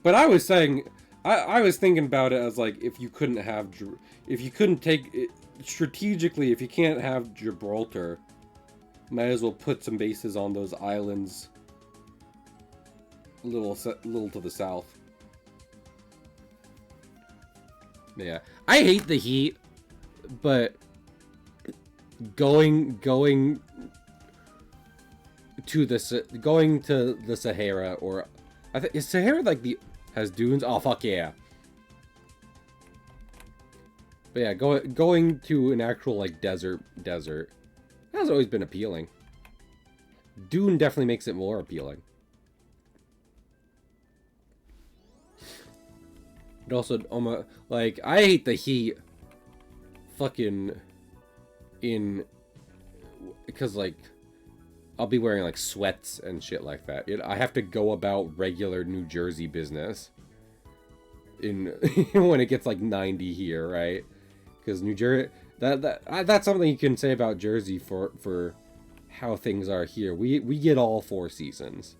But I was saying, I was thinking about it as like, if you couldn't take it strategically, if you can't have Gibraltar, might as well put some bases on those islands, a little to the south. Yeah, I hate the heat, but going to the Sahara, or I think is Sahara like has dunes? Oh fuck yeah! But yeah, going to an actual like desert has always been appealing. Dune definitely makes it more appealing. It also, like, I hate the heat fucking because, like, I'll be wearing, like, sweats and shit like that. I have to go about regular New Jersey business when it gets, like, 90 here, right? Because New Jersey, that's something you can say about Jersey for how things are here. We get all 4 seasons.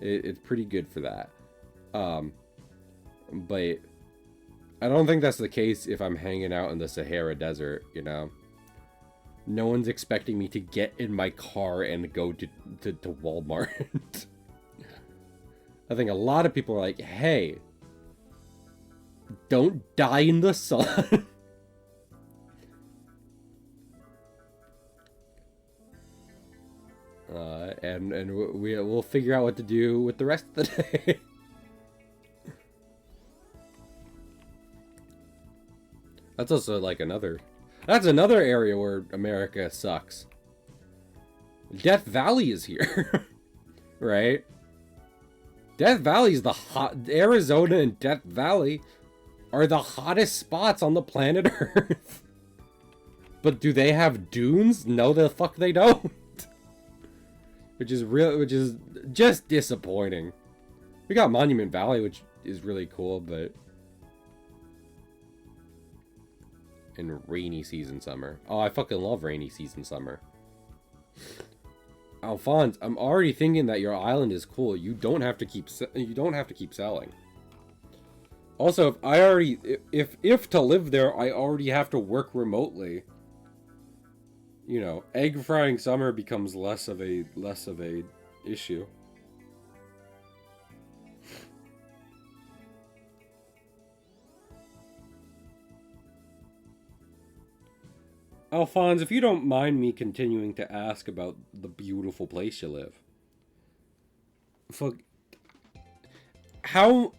It's pretty good for that. But I don't think that's the case if I'm hanging out in the Sahara Desert, you know? No one's expecting me to get in my car and go to Walmart. I think a lot of people are like, hey, don't die in the sun. And we'll figure out what to do with the rest of the day. That's also like that's another area where America sucks. Death Valley is here. Right? Death Valley is the hot... Arizona and Death Valley are the hottest spots on the planet Earth. But do they have dunes? No, the fuck they don't. Which is just disappointing. We got Monument Valley, which is really cool, but... And rainy season summer. Oh, I fucking love rainy season summer. Alphonse, I'm already thinking that your island is cool. You don't have to keep selling. Also, if to live there, I already have to work remotely. You know, egg frying summer becomes less of a issue. Alphonse, if you don't mind me continuing to ask about the beautiful place you live. Fuck. How...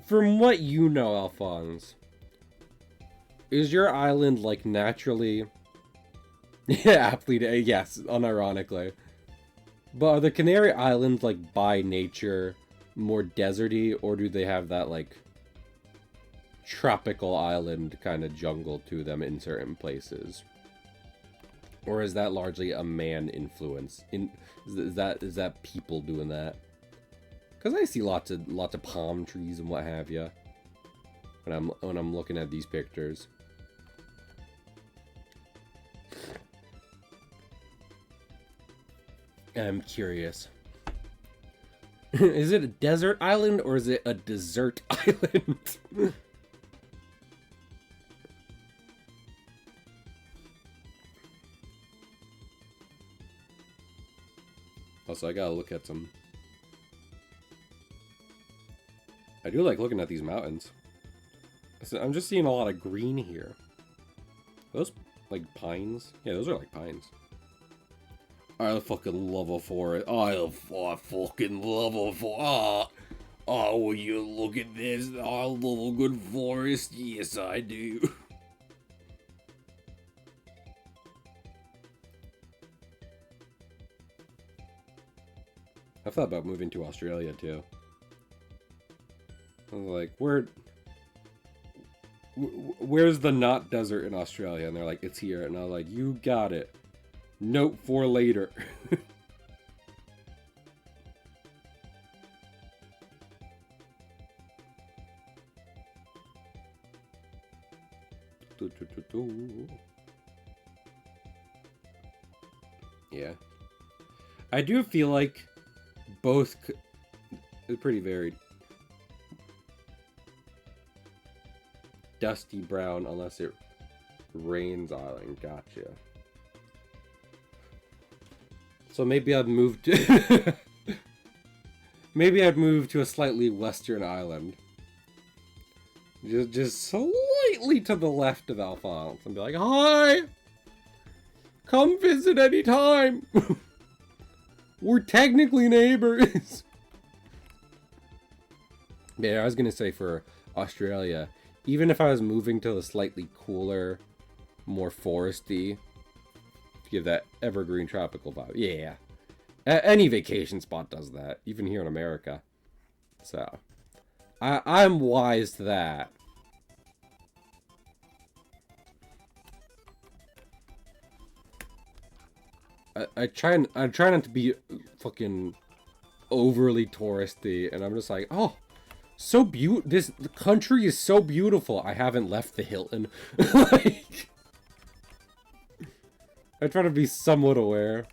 From what you know, Alphonse, is your island, like, naturally... Yeah, aptly, yes, unironically. But are the Canary Islands, like, by nature, more deserty, or do they have that, like... tropical island kind of jungle to them in certain places, or is that largely a man influence? Is that people doing that? Because I see lots of palm trees and what have you when I'm looking at these pictures. I'm curious. Is it a desert island or is it a dessert island? Also, I gotta look at some... I do like looking at these mountains. I'm just seeing a lot of green here. Are those, like, pines? Yeah, those are like pines. I fucking love a forest. I fucking love a forest. Oh, will you look at this? I love a good forest. Yes, I do. I thought about moving to Australia, too. I was like, where's the not desert in Australia? And they're like, it's here. And I was like, you got it. Note for later. Yeah. I do feel like both is pretty varied. Dusty brown unless it rains island. Gotcha. So maybe I'd move to maybe I'd move to a slightly western island. Just slightly to the left of Alphonse and be like, hi! Come visit anytime! We're technically neighbors! Yeah, I was gonna say for Australia, even if I was moving to the slightly cooler, more foresty, to give that evergreen tropical vibe. Yeah. Any vacation spot does that, even here in America. So, I'm wise to that. I try not to be fucking overly touristy, and I'm just like, oh, so the country is so beautiful. I haven't left the Hilton. Like, I try to be somewhat aware.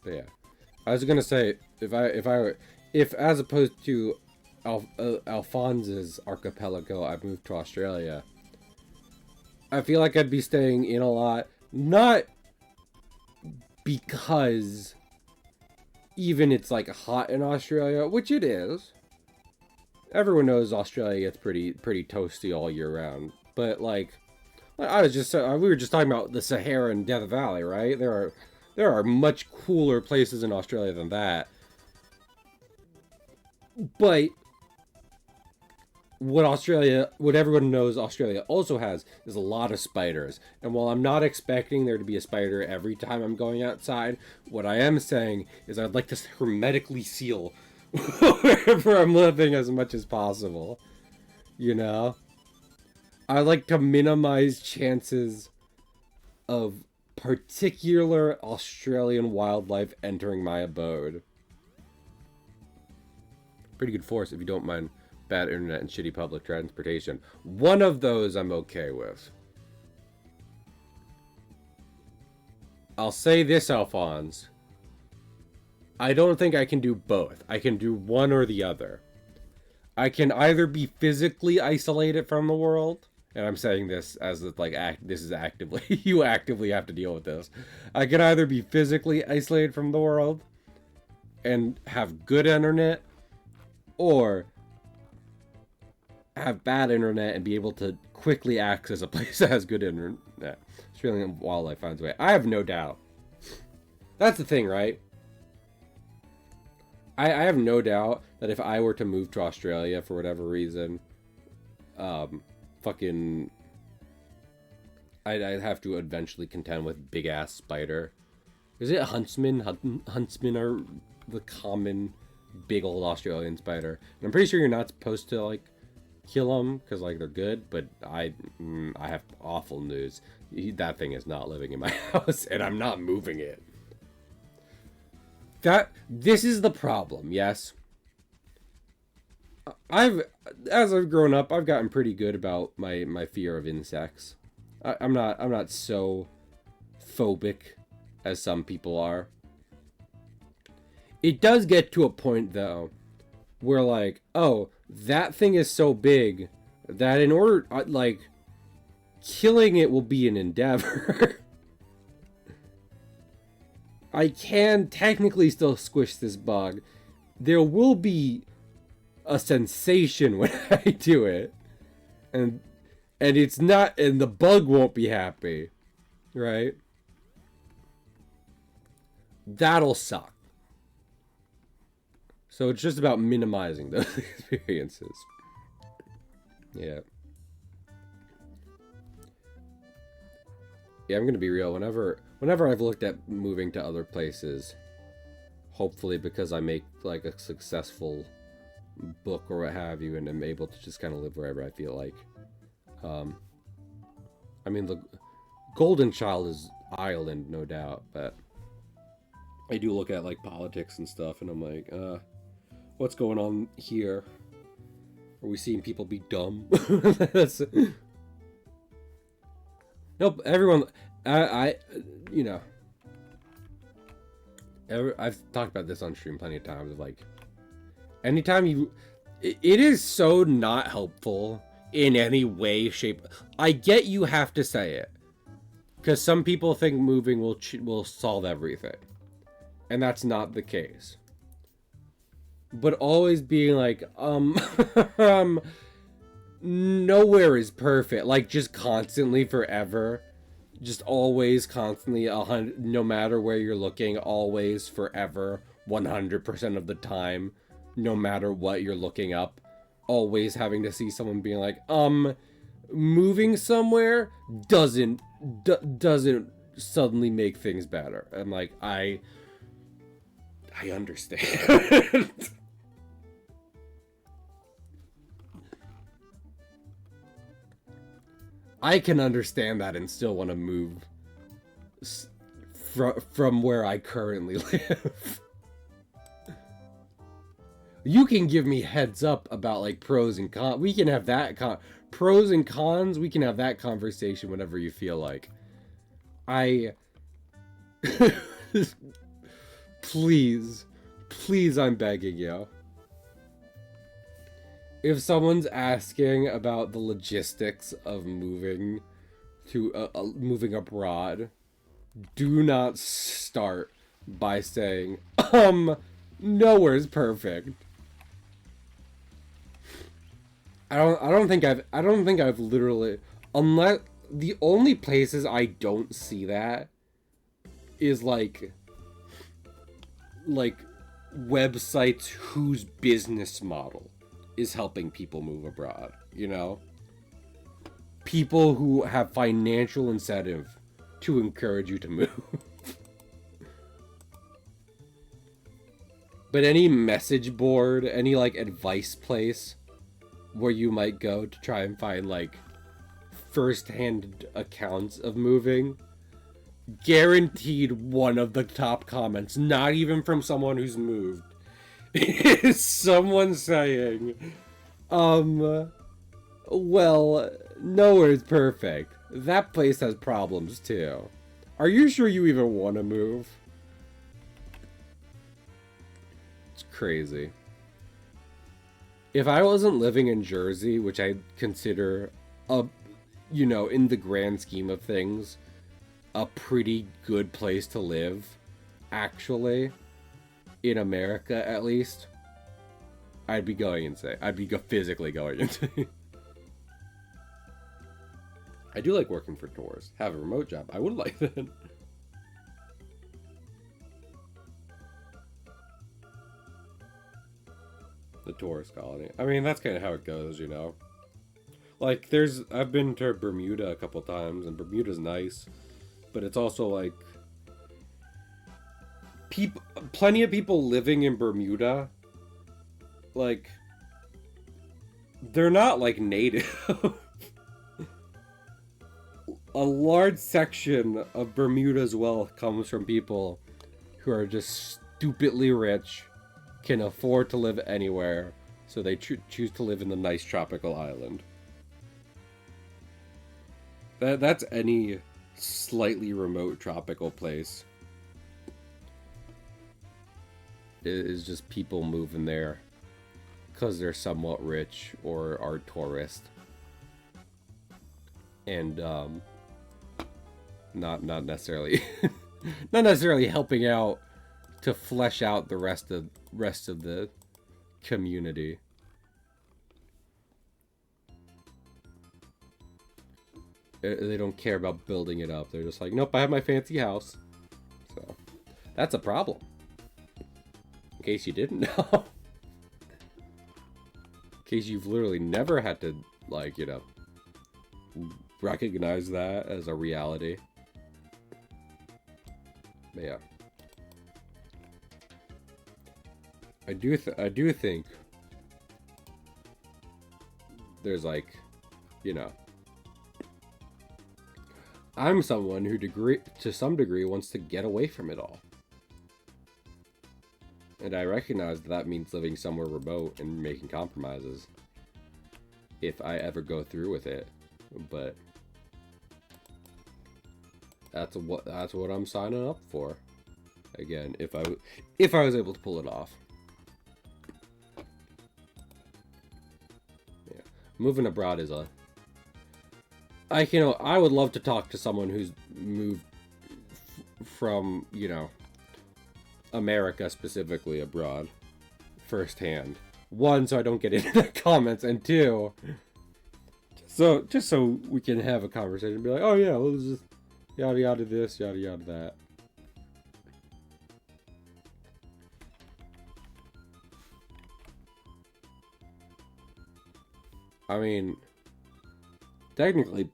But yeah, I was gonna say if as opposed to Alphonse's archipelago, I moved to Australia, I feel like I'd be staying in a lot, not because even it's like hot in Australia, which it is. Everyone knows Australia gets pretty toasty all year round, but like we were just talking about the Sahara and Death Valley, right? There are much cooler places in Australia than that. But what everyone knows Australia also has is a lot of spiders. And while I'm not expecting there to be a spider every time I'm going outside, what I am saying is I'd like to hermetically seal wherever I'm living as much as possible. You know? I like to minimize chances of particular Australian wildlife entering my abode. Pretty good force if you don't mind bad internet and shitty public transportation. One of those I'm okay with. I'll say this, Alphonse. I don't think I can do both. I can do one or the other. I can either be physically isolated from the world, and I'm saying this as like this is actively you actively have to deal with this. I can either be physically isolated from the world and have good internet, or have bad internet and be able to quickly access a place that has good internet. Australian wildlife finds a way. I have no doubt. That's the thing, right? I have no doubt that if I were to move to Australia for whatever reason, fucking, I'd have to eventually contend with big ass spider. Is it huntsman? Huntsmen are the common big old Australian spider. And I'm pretty sure you're not supposed to like kill them because like they're good, but I have awful news. That thing is not living in my house, and I'm not moving it. This is the problem. Yes, as I've grown up, I've gotten pretty good about my fear of insects. I'm not so phobic as some people are. It does get to a point though where like, oh, that thing is so big that in order, like, killing it will be an endeavor. I can technically still squish this bug. There will be a sensation when I do it. And it's not, and the bug won't be happy. Right? That'll suck. So it's just about minimizing those experiences. Yeah. Yeah, I'm gonna be real. Whenever I've looked at moving to other places, hopefully because I make like a successful book or what have you, and I'm able to just kind of live wherever I feel like. I mean, the golden child is Ireland, no doubt, but I do look at like politics and stuff, and I'm like, what's going on here? Are we seeing people be dumb? Nope, everyone, you know, I've talked about this on stream plenty of times, of like, anytime it is so not helpful in any way, shape. I get you have to say it, because some people think moving will solve everything, and that's not the case. But always being like, nowhere is perfect. Like, just constantly, forever. Just always, constantly, no matter where you're looking, always, forever, 100% of the time, no matter what you're looking up. Always having to see someone being like, moving somewhere doesn't suddenly make things better. And like, I understand. I can understand that and still want to move from where I currently live. You can give me heads up about like pros and cons. We can have that pros and cons. We can have that conversation whenever you feel like. Please, I'm begging you. If someone's asking about the logistics of moving to moving abroad, do not start by saying, nowhere's perfect. I don't think I've literally, unless the only places I don't see that is like websites whose business model is helping people move abroad, you know? People who have financial incentive to encourage you to move. But any message board, any like advice place where you might go to try and find like first-hand accounts of moving, guaranteed one of the top comments, not even from someone who's moved, is someone saying, well, nowhere's perfect. That place has problems too. Are you sure you even want to move? It's crazy. If I wasn't living in Jersey, which I consider a, you know, in the grand scheme of things, a pretty good place to live, actually, in America at least, I'd be going insane. I'd be physically going insane. I do like working for tours. Have a remote job. I would like that. The tourist colony. I mean, that's kind of how it goes, you know. Like, I've been to Bermuda a couple times, and Bermuda's nice, but it's also like, plenty of people living in Bermuda, like, they're not like native. A large section of Bermuda's wealth comes from people who are just stupidly rich, can afford to live anywhere, so they choose to live in the nice tropical island. That's any slightly remote tropical place. It is just people moving there because they're somewhat rich or are tourists. And not necessarily not necessarily helping out to flesh out the rest of the community. They don't care about building it up. They're just like, nope, I have my fancy house. So that's a problem. In case you didn't know. In case you've literally never had to, like, you know, recognize that as a reality. But yeah, I do think there's, like, you know, I'm someone who to some degree wants to get away from it all, and I recognize that means living somewhere remote and making compromises if I ever go through with it. But that's what I'm signing up for. Again, if I was able to pull it off. Yeah, moving abroad is I would love to talk to someone who's moved from, you know, America specifically abroad firsthand. One, so I don't get into the comments, and two, so just so we can have a conversation and be like, oh yeah, well, this is yada yada this, yada yada that. I mean, technically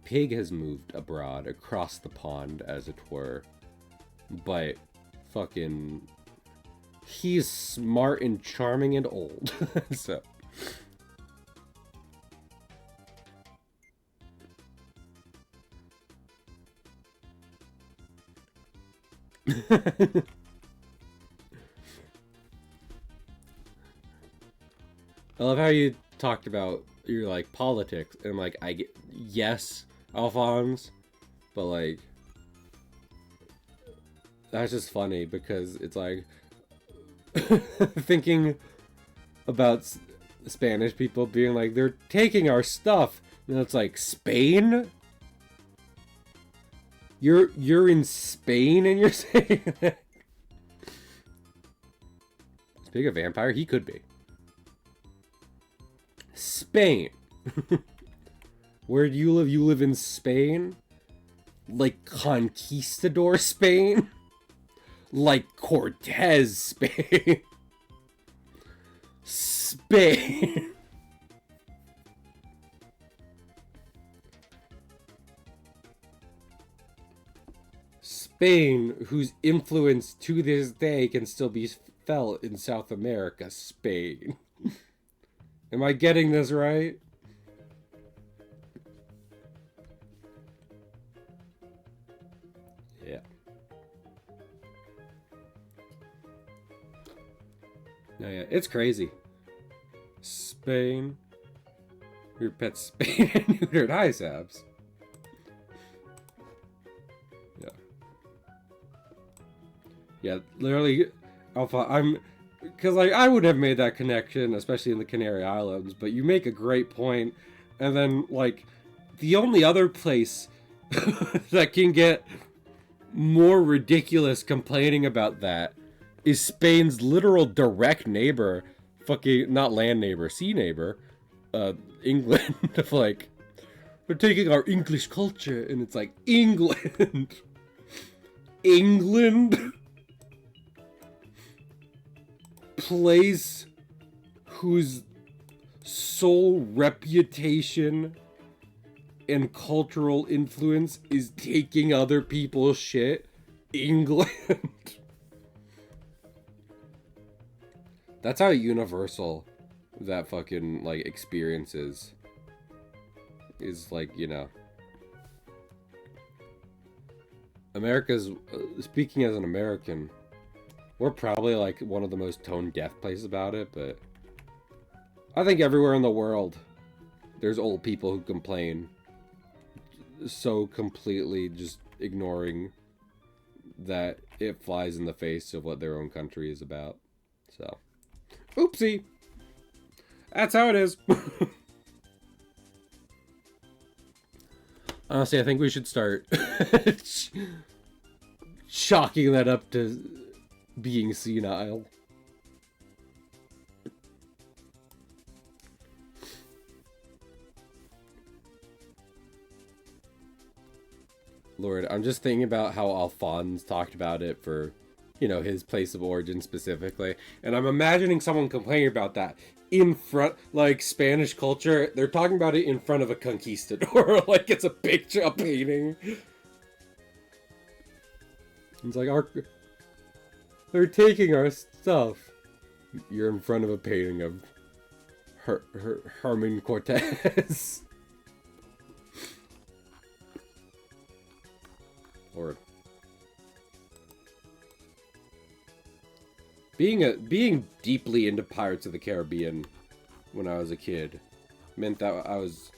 Pig has moved abroad across the pond, as it were, but fucking he's smart and charming and old. So I love how you talked about your, like, politics, and, like, I get, yes, Alphonse, but, like, that's just funny because it's like thinking about Spanish people being like, they're taking our stuff, and it's like, Spain? You're in Spain and you're saying that? Speaking of vampire, he could be. Spain. Where do you live? You live in Spain? Like Conquistador Spain? Like Cortez Spain? Spain. Spain, whose influence to this day can still be felt in South America. Spain. Am I getting this right? Yeah. No, yeah, it's crazy. Spain. Your pet Spain and neutered Isabs. Yeah. Yeah, literally, Alpha, because like I would have made that connection, especially in the Canary Islands, but you make a great point, and then like the only other place that can get more ridiculous complaining about that is Spain's literal direct neighbor, fucking not land neighbor, sea neighbor, England. Of like, they're taking our English culture, and it's like England, England. Place whose sole reputation and cultural influence is taking other people's shit. England. That's how universal that fucking like experience is like, you know, America's speaking as an American, we're probably like one of the most tone-deaf places about it, but I think everywhere in the world there's old people who complain, so completely just ignoring that it flies in the face of what their own country is about. So, oopsie. That's how it is. Honestly, I think we should start chalking that up to being senile. Lord, I'm just thinking about how Alphonse talked about it for, you know, his place of origin specifically. And I'm imagining someone complaining about that in front, like Spanish culture. They're talking about it in front of a conquistador. Like it's a picture, a painting. It's like, they're taking our stuff. You're in front of a painting of Herman Cortez. Or being deeply into Pirates of the Caribbean when I was a kid meant that I was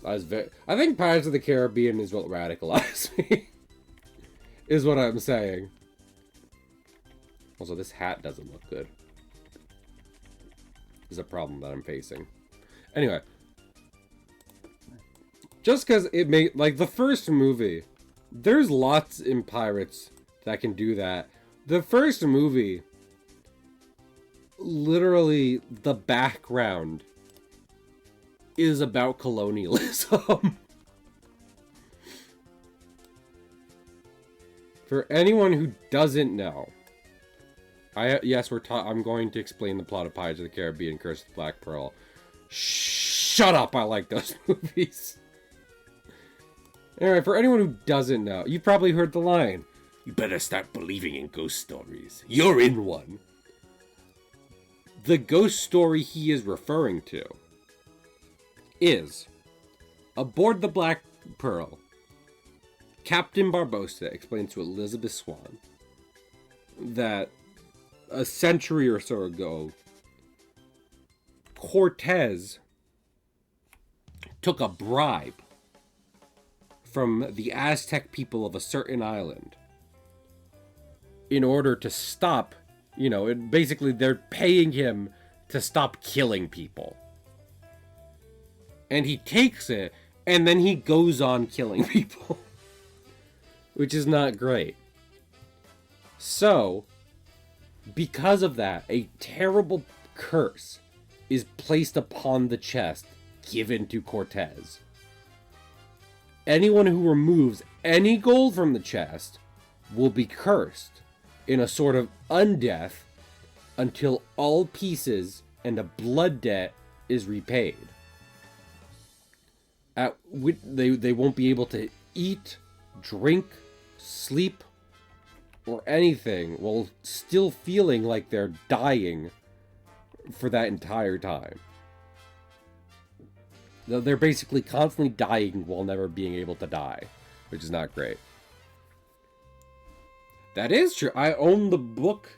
very. I think Pirates of the Caribbean is what radicalized me. Is what I'm saying. Also, this hat doesn't look good. Is a problem that I'm facing. Anyway. Just because it made, like, the first movie, there's lots in Pirates that can do that. The first movie, literally, the background is about colonialism. For anyone who doesn't know, I'm going to explain the plot of Pirates of the Caribbean, Curse of the Black Pearl. Shut up, I like those movies. Anyway, for anyone who doesn't know, you've probably heard the line, "You better start believing in ghost stories. You're in one." The ghost story he is referring to is, aboard the Black Pearl, Captain Barbossa explains to Elizabeth Swann that a century or so ago, Cortez took a bribe from the Aztec people of a certain island in order to stop, you know, basically they're paying him to stop killing people. And he takes it, and then he goes on killing people. Which is not great. So, because of that, a terrible curse is placed upon the chest given to Cortez. Anyone who removes any gold from the chest will be cursed in a sort of undeath until all pieces and a blood debt is repaid. They won't be able to eat, drink, sleep, or anything while still feeling like they're dying for that entire time. They're basically constantly dying while never being able to die, which is not great. That is true. I own the book.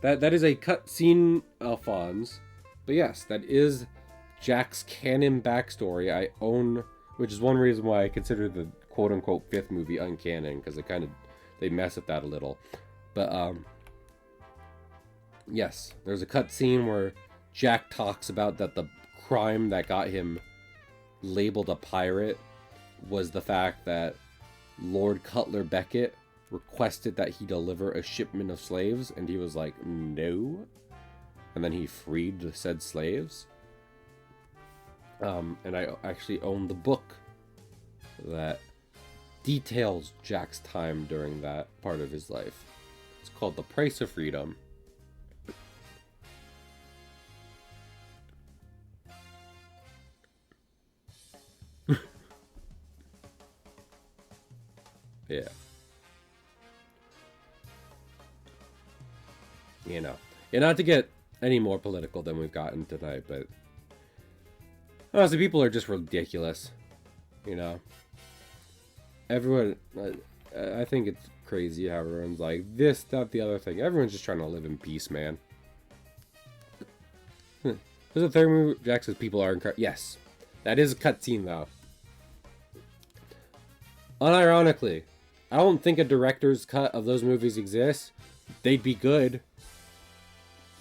That is a cutscene, Alphonse. But yes, that is Jack's canon backstory. I own, which is one reason why I consider the quote-unquote 5th movie uncanon, because they mess with that a little. But, yes, there's a cutscene where Jack talks about that the crime that got him labeled a pirate was the fact that Lord Cutler Beckett requested that he deliver a shipment of slaves, and he was like, no. And then he freed the said slaves. And I actually own the book that details Jack's time during that part of his life. It's called The Price of Freedom. Yeah. You know. Yeah, not to get any more political than we've gotten tonight, but honestly, people are just ridiculous. You know? Everyone, I think it's crazy how everyone's like, this, that, the other thing. Everyone's just trying to live in peace, man. There's a third movie. Jack says people are incredible. Yes. That is a cutscene, though. Unironically, I don't think a director's cut of those movies exists. They'd be good.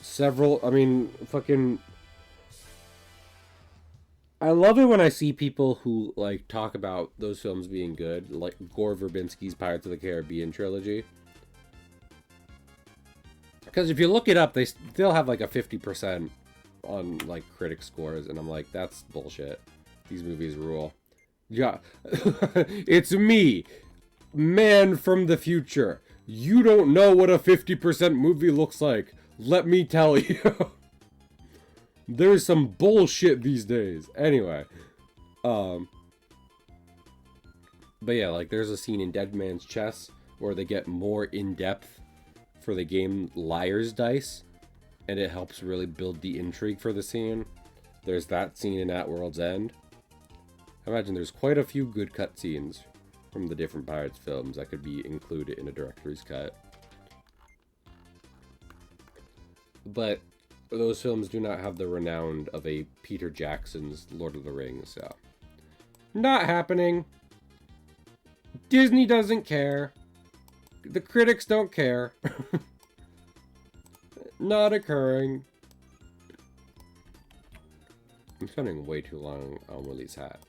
Fucking... I love it when I see people who, like, talk about those films being good, like Gore Verbinski's Pirates of the Caribbean trilogy. Because if you look it up, they still have, like, a 50% on, like, critic scores, and I'm like, that's bullshit. These movies rule. Yeah. It's me, man from the future. You don't know what a 50% movie looks like. Let me tell you. There's some bullshit these days. Anyway. But yeah, like, there's a scene in Dead Man's Chess where they get more in-depth for the game Liar's Dice, and it helps really build the intrigue for the scene. There's that scene in At World's End. I imagine there's quite a few good cutscenes from the different Pirates films that could be included in a director's cut. But those films do not have the renown of a Peter Jackson's Lord of the Rings, so... Not happening. Disney doesn't care. The critics don't care. Not occurring. I'm spending way too long on Willie's hat.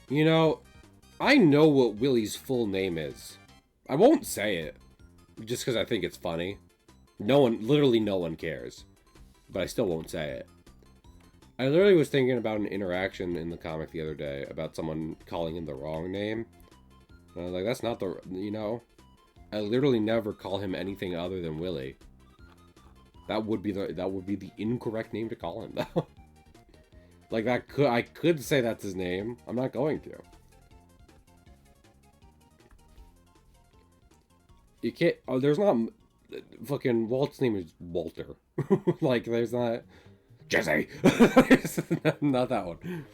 You know, I know what Willie's full name is. I won't say it, just because I think it's funny. Literally no one cares. But I still won't say it. I literally was thinking about an interaction in the comic the other day about someone calling him the wrong name. And I was like, that's not the, you know? I literally never call him anything other than Willie. That would be the incorrect name to call him, though. Like, I could say that's his name. I'm not going to. You can't... Oh, there's not... Fucking... Walt's name is Walter. Like, there's not... Jesse! Not that one.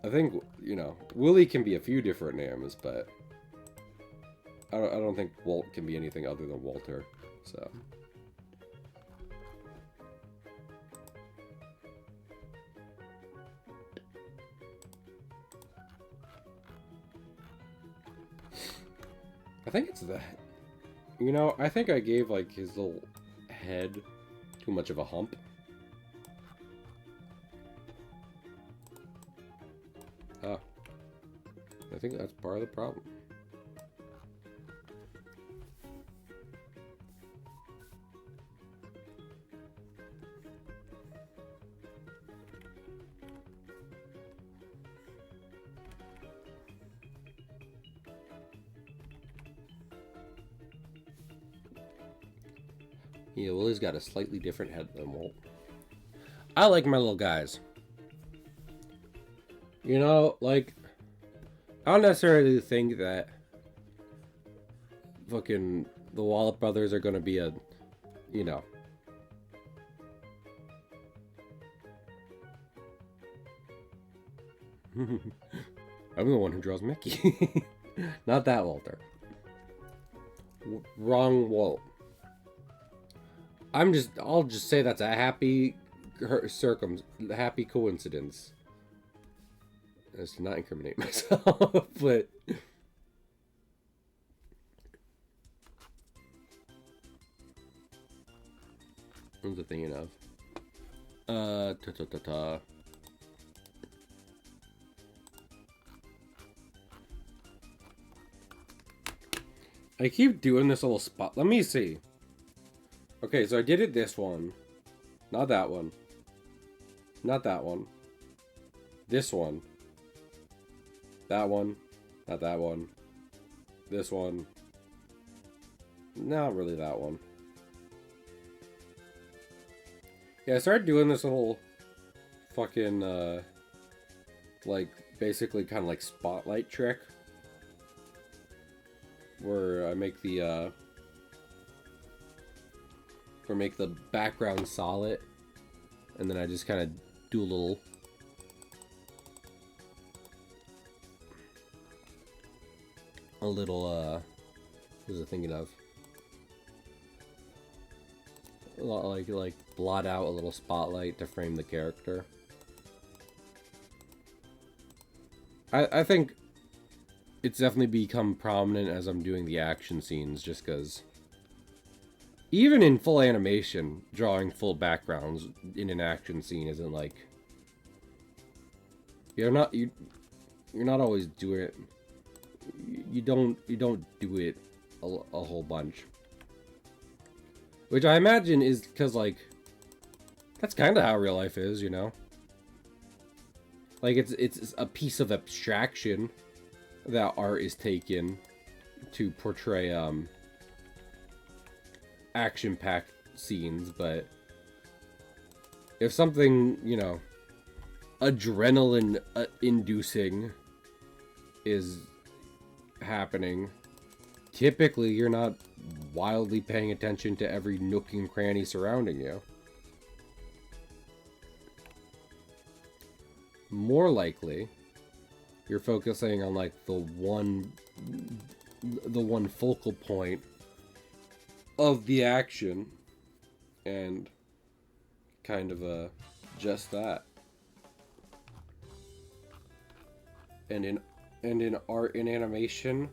I think, you know, Willie can be a few different names, but... I don't think Walt can be anything other than Walter, so... I think it's that. You know, I think I gave, like, his little head too much of a hump. Ah. I think that's part of the problem. Yeah, Willie's got a slightly different head than Walt. I like my little guys. You know, like, I don't necessarily think that fucking the Wallop brothers are gonna be a, you know. I'm the one who draws Mickey. Not that Walter. Wrong Walt. I'll just say that's a happy happy coincidence. As to not incriminate myself, but what was I thinking of? I keep doing this little spot. Let me see. Okay, so I did it this one. Not that one. Not that one. This one. That one. Not that one. This one. Not really that one. Yeah, I started doing this little fucking, like, basically kind of like spotlight trick. Where I make the, or make the background solid. And then I just kind of do a little... what was I thinking of? Like blot out a little spotlight to frame the character. I think it's definitely become prominent as I'm doing the action scenes, just because even in full animation, drawing full backgrounds in an action scene isn't like you're not always doing it. You don't do it a whole bunch, which I imagine is because like that's kind of how real life is, you know. Like it's a piece of abstraction that art is taken to portray action-packed scenes, but if something, you know, adrenaline inducing is happening, typically you're not wildly paying attention to every nook and cranny surrounding you. More likely, you're focusing on like the one focal point of the action, and kind of just that. And in art and animation,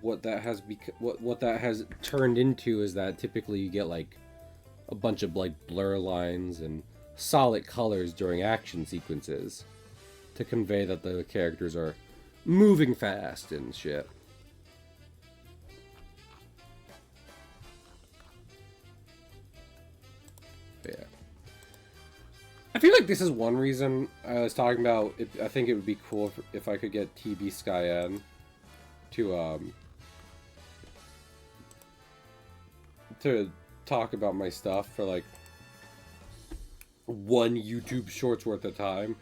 what that has turned into is that typically you get like a bunch of like blur lines and solid colors during action sequences to convey that the characters are moving fast and shit. But yeah. I feel like this is one reason I was talking about I think it would be cool if I could get TB Skyen to talk about my stuff for like one YouTube shorts worth of time.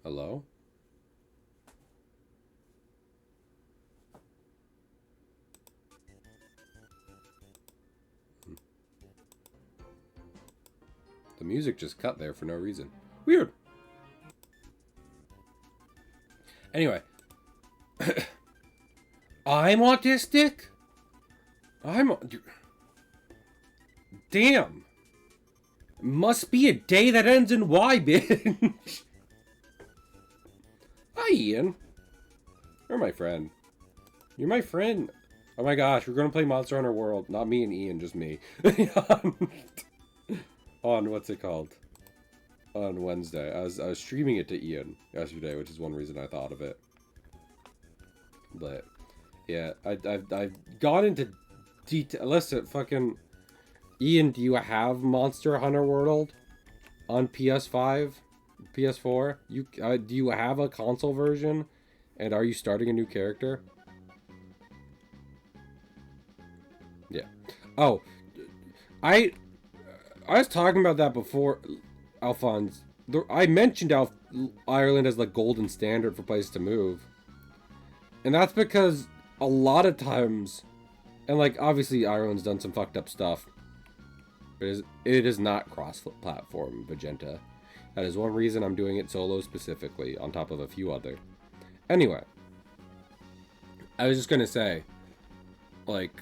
Hello? The music just cut there for no reason. Weird. Anyway. I'm autistic? Damn. Must be a day that ends in Y, bitch. Hi, Ian. You're my friend. You're my friend. Oh my gosh, we're gonna play Monster Hunter World. Not me and Ian, just me. On what's it called? On Wednesday. I was streaming it to Ian yesterday, which is one reason I thought of it. But yeah, I've gone into detail. Listen, fucking Ian, do you have Monster Hunter World on PS5, PS4? Do you have a console version? And are you starting a new character? Oh, I I was talking about that before, Alphonse. I mentioned Ireland as the golden standard for places to move. And that's because a lot of times, and like obviously Ireland's done some fucked up stuff, but it is not cross-platform Magenta. That is one reason I'm doing it solo specifically, on top of a few other. Anyway, I was just gonna say, like,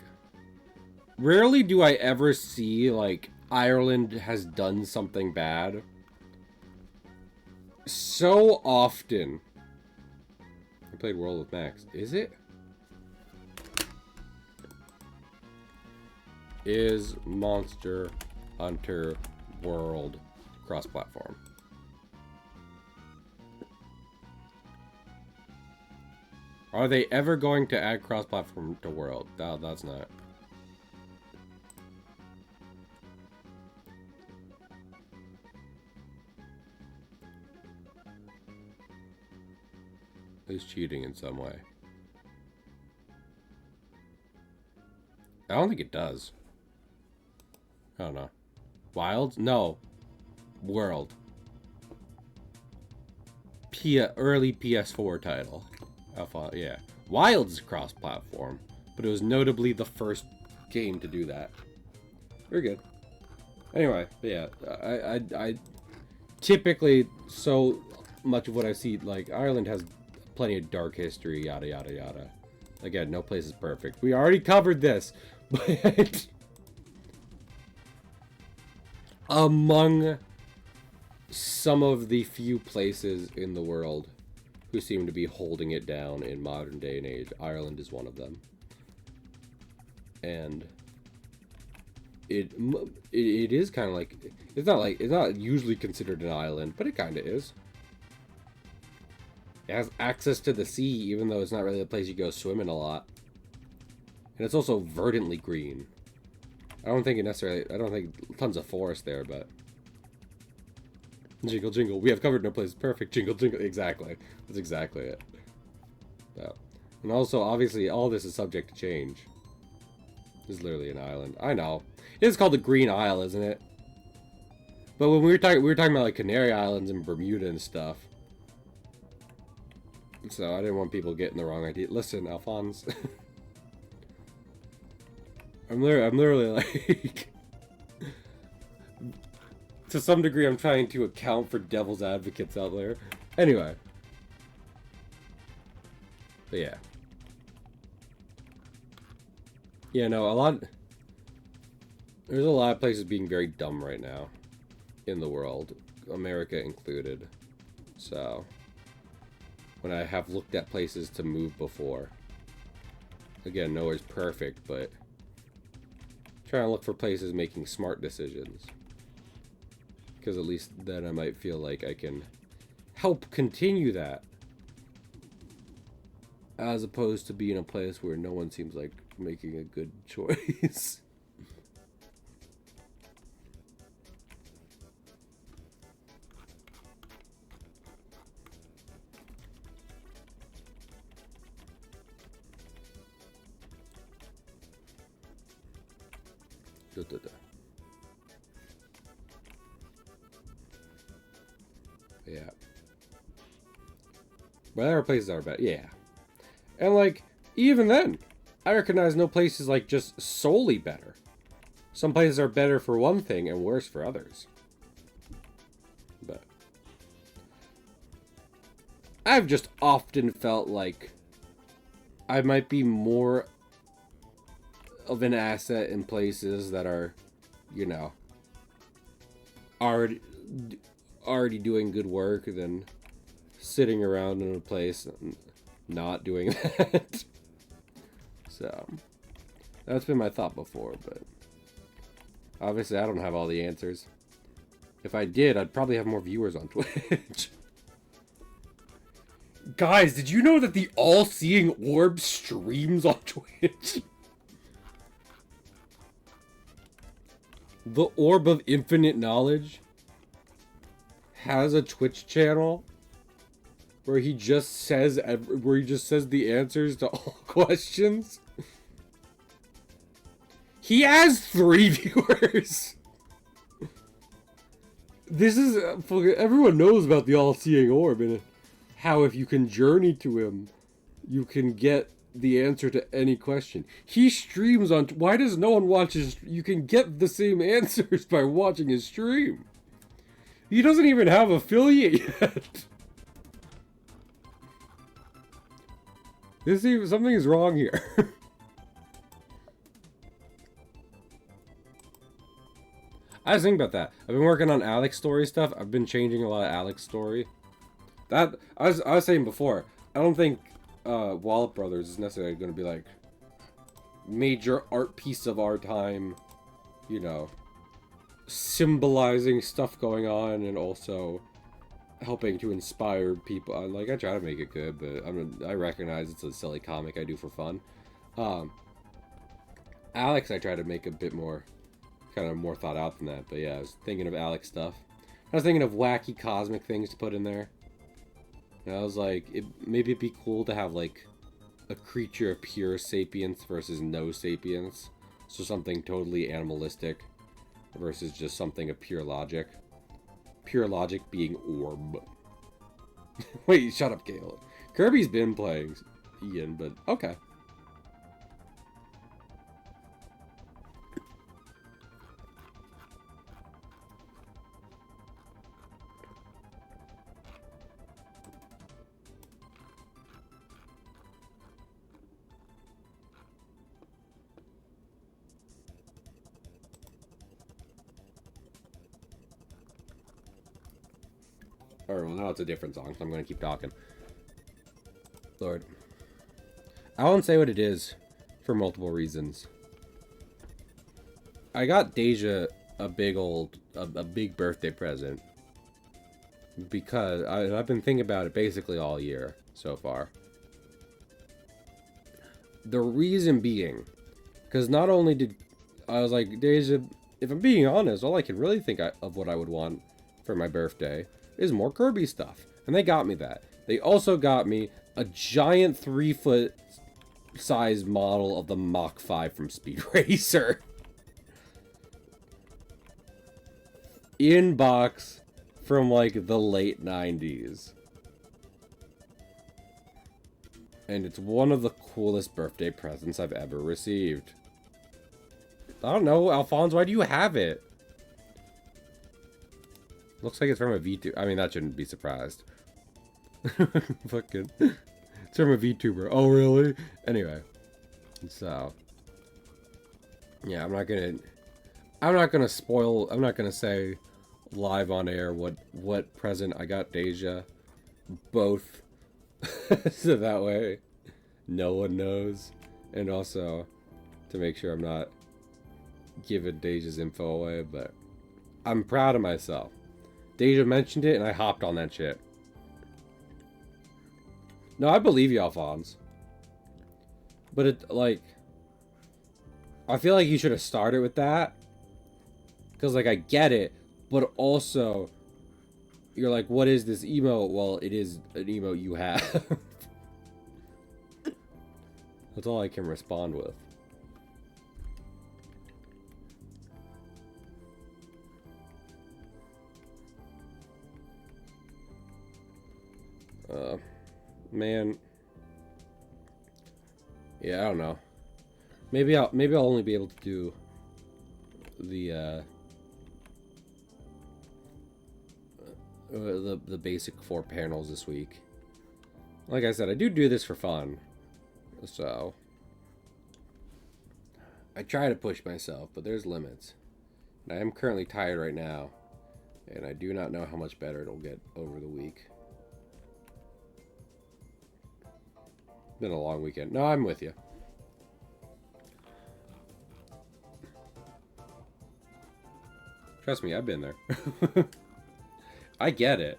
rarely do I ever see, like, Ireland has done something bad. So often. I played World with Max. Is it? Is Monster Hunter World cross-platform? Are they ever going to add cross-platform to World? No, that's not. Who's cheating in some way? I don't think it does. I don't know. Wild? No. World. Early PS4 title. Yeah. Wild's cross-platform, but it was notably the first game to do that. Very good. Anyway, yeah, I typically, so much of what I see, like, Ireland has plenty of dark history, yada yada yada. Again, no place is perfect. We already covered this, but among some of the few places in the world who seem to be holding it down in modern day and age, Ireland is one of them. And it is kind of like, it's not usually considered an island, but it kind of is. It has access to the sea, even though it's not really a place you go swimming a lot. And it's also verdantly green. I don't think tons of forest there, but... Jingle, jingle. We have covered no place. Perfect. Jingle, jingle. Exactly. That's exactly it. Yeah. And also, obviously, all this is subject to change. This is literally an island. I know. It is called the Green Isle, isn't it? But when we were talking about, like, Canary Islands and Bermuda and stuff. So I didn't want people getting the wrong idea. Listen, Alphonse. I'm literally like... to some degree, I'm trying to account for devil's advocates out there. Anyway. But yeah. Yeah, no, there's a lot of places being very dumb right now. In the world. America included. So... when I have looked at places to move before. Again, nowhere's perfect, but trying to look for places making smart decisions. Because at least then I might feel like I can help continue that. As opposed to being a place where no one seems like making a good choice. Yeah. But there are places that are better. Yeah. And, like, even then, I recognize no place is, like, just solely better. Some places are better for one thing and worse for others. But I've just often felt like I might be more of an asset in places that are, you know, already doing good work than sitting around in a place and not doing that. So that's been my thought before, but obviously I don't have all the answers. If I did, I'd probably have more viewers on Twitch. Guys, did you know that the all-seeing orb streams on Twitch? The Orb of Infinite Knowledge has a Twitch channel where he just says the answers to all questions. He has 3 viewers! This is... everyone knows about the all-seeing orb and how if you can journey to him, you can get the answer to any question. He streams on... Why does no one watch his... You can get the same answers by watching his stream. He doesn't even have affiliate yet. Something is wrong here. I was thinking about that. I've been working on Alex story stuff. I've been changing a lot of Alex story. That I was saying before. I don't think Wallop Brothers is necessarily going to be like major art piece of our time. You know, symbolizing stuff going on and also helping to inspire people. Like, I try to make it good, but I recognize it's a silly comic I do for fun. Alex, I try to make a bit more, kind of more thought out than that. But yeah, I was thinking of Alex stuff. I was thinking of wacky cosmic things to put in there. And I was like, maybe it'd be cool to have like a creature of pure sapience versus no sapience. So something totally animalistic versus just something of pure logic. Pure logic being orb. Wait, shut up, Cahill. Kirby's been playing Ian, but okay. Or, well, now it's a different song, so I'm going to keep talking. Lord. I won't say what it is for multiple reasons. I got Deja a big birthday present. Because I've been thinking about it basically all year so far. The reason being, because not only did... I was like, Deja, if I'm being honest, all I can really think of what I would want for my birthday is more Kirby stuff. And they got me that. They also got me a giant 3-foot size model of the Mach 5 from Speed Racer. In box from like the late 90s. And it's one of the coolest birthday presents I've ever received. I don't know, Alphonse, why do you have it? Looks like it's from a VTuber. I mean, that shouldn't be surprised. Fucking. It's from a VTuber. Oh, really? Anyway. So. Yeah, I'm not gonna spoil. I'm not gonna say live on air what present I got Deja. Both. So that way, no one knows. And also, to make sure I'm not giving Deja's info away, but I'm proud of myself. Deja mentioned it, and I hopped on that shit. No, I believe you, Alphonse. But it, like... I feel like you should have started with that. Because, like, I get it. But also... You're like, what is this emote? Well, it is an emote you have. That's all I can respond with. Man. Yeah, I don't know. Maybe I'll only be able to do the basic 4 panels this week. Like I said, I do this for fun. So I try to push myself, but there's limits. And I am currently tired right now, and I do not know how much better it'll get over the week. Been a long weekend. No, I'm with you. Trust me, I've been there. I get it.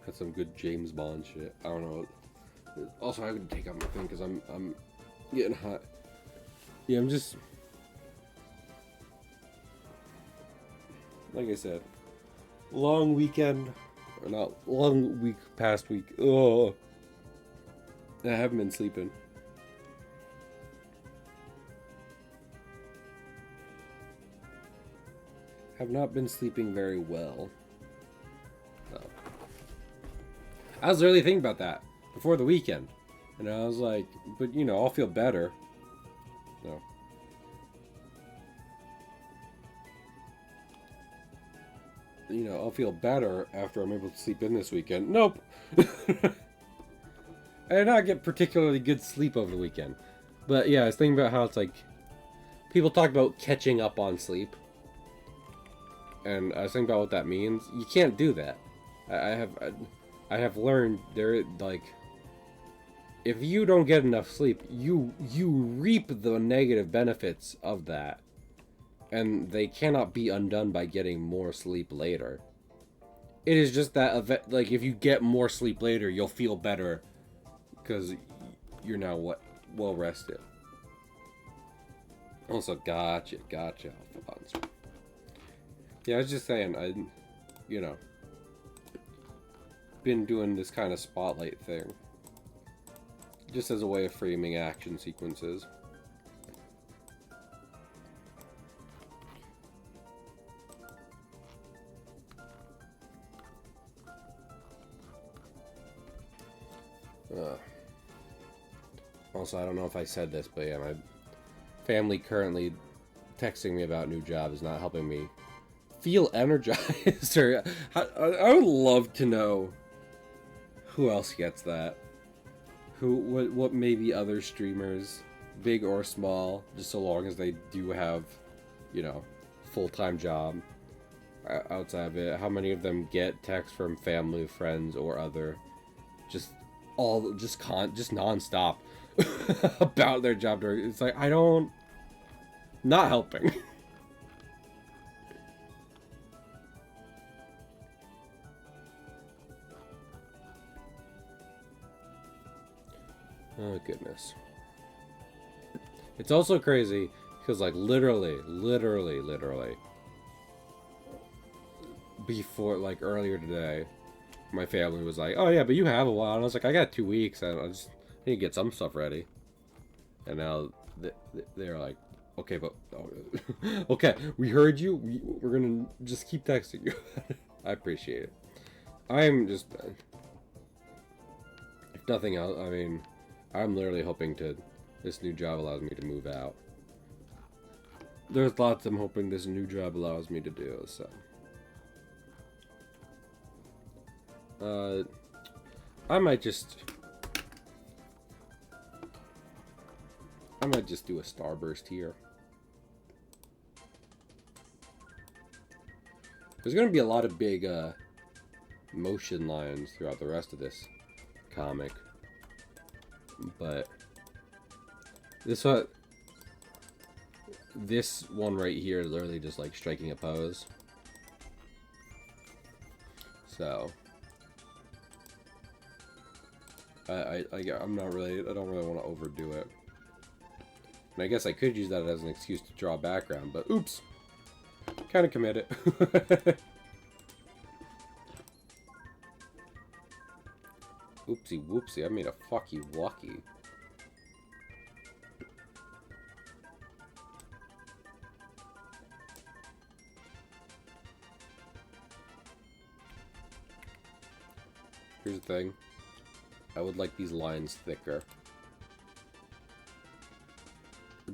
That's some good James Bond shit. I don't know. Also, I would take out my thing because I'm getting hot. Yeah, I'm just... Like I said, long weekend, or not, long week, past week. Oh, I haven't been sleeping. Have not been sleeping very well. So. I was really thinking about that before the weekend. And I was like, but you know, I'll feel better. No. You know, I'll feel better after I'm able to sleep in this weekend. Nope. I did not get particularly good sleep over the weekend. But yeah, I was thinking about how it's like, people talk about catching up on sleep. And I was thinking about what that means. You can't do that. I have learned there, like, if you don't get enough sleep, you reap the negative benefits of that. And they cannot be undone by getting more sleep later. It is just that, like, if you get more sleep later, you'll feel better because you're now well rested. Also, gotcha, Alphonse. Yeah, I was just saying, you know, been doing this kind of spotlight thing. Just as a way of framing action sequences. Also, I don't know if I said this, but yeah, my family currently texting me about new job is not helping me feel energized. Or I would love to know who else gets that. What maybe other streamers, big or small, just so long as they do have, you know, full-time job outside of it. How many of them get texts from family, friends, or other, just non-stop about their job? It's like, not helping. Oh, goodness. It's also crazy, because, like, literally, before, like, earlier today, my family was like, oh, yeah, but you have a while. And I was like, I got 2 weeks. I just need to get some stuff ready. And now they're like, okay, but... Oh, okay, we heard you. We're going to just keep texting you. I appreciate it. I'm just... If nothing else, I mean... I'm literally hoping this new job allows me to move out. There's lots I'm hoping this new job allows me to do, so. I might just do a starburst here. There's gonna be a lot of big, motion lines throughout the rest of this comic. But this one right here is literally just like striking a pose. So I'm not really, I don't really want to overdo it. And I guess I could use that as an excuse to draw a background, but oops, kind of committed. Oopsie whoopsie, I made a fucky wucky. Here's the thing. I would like these lines thicker.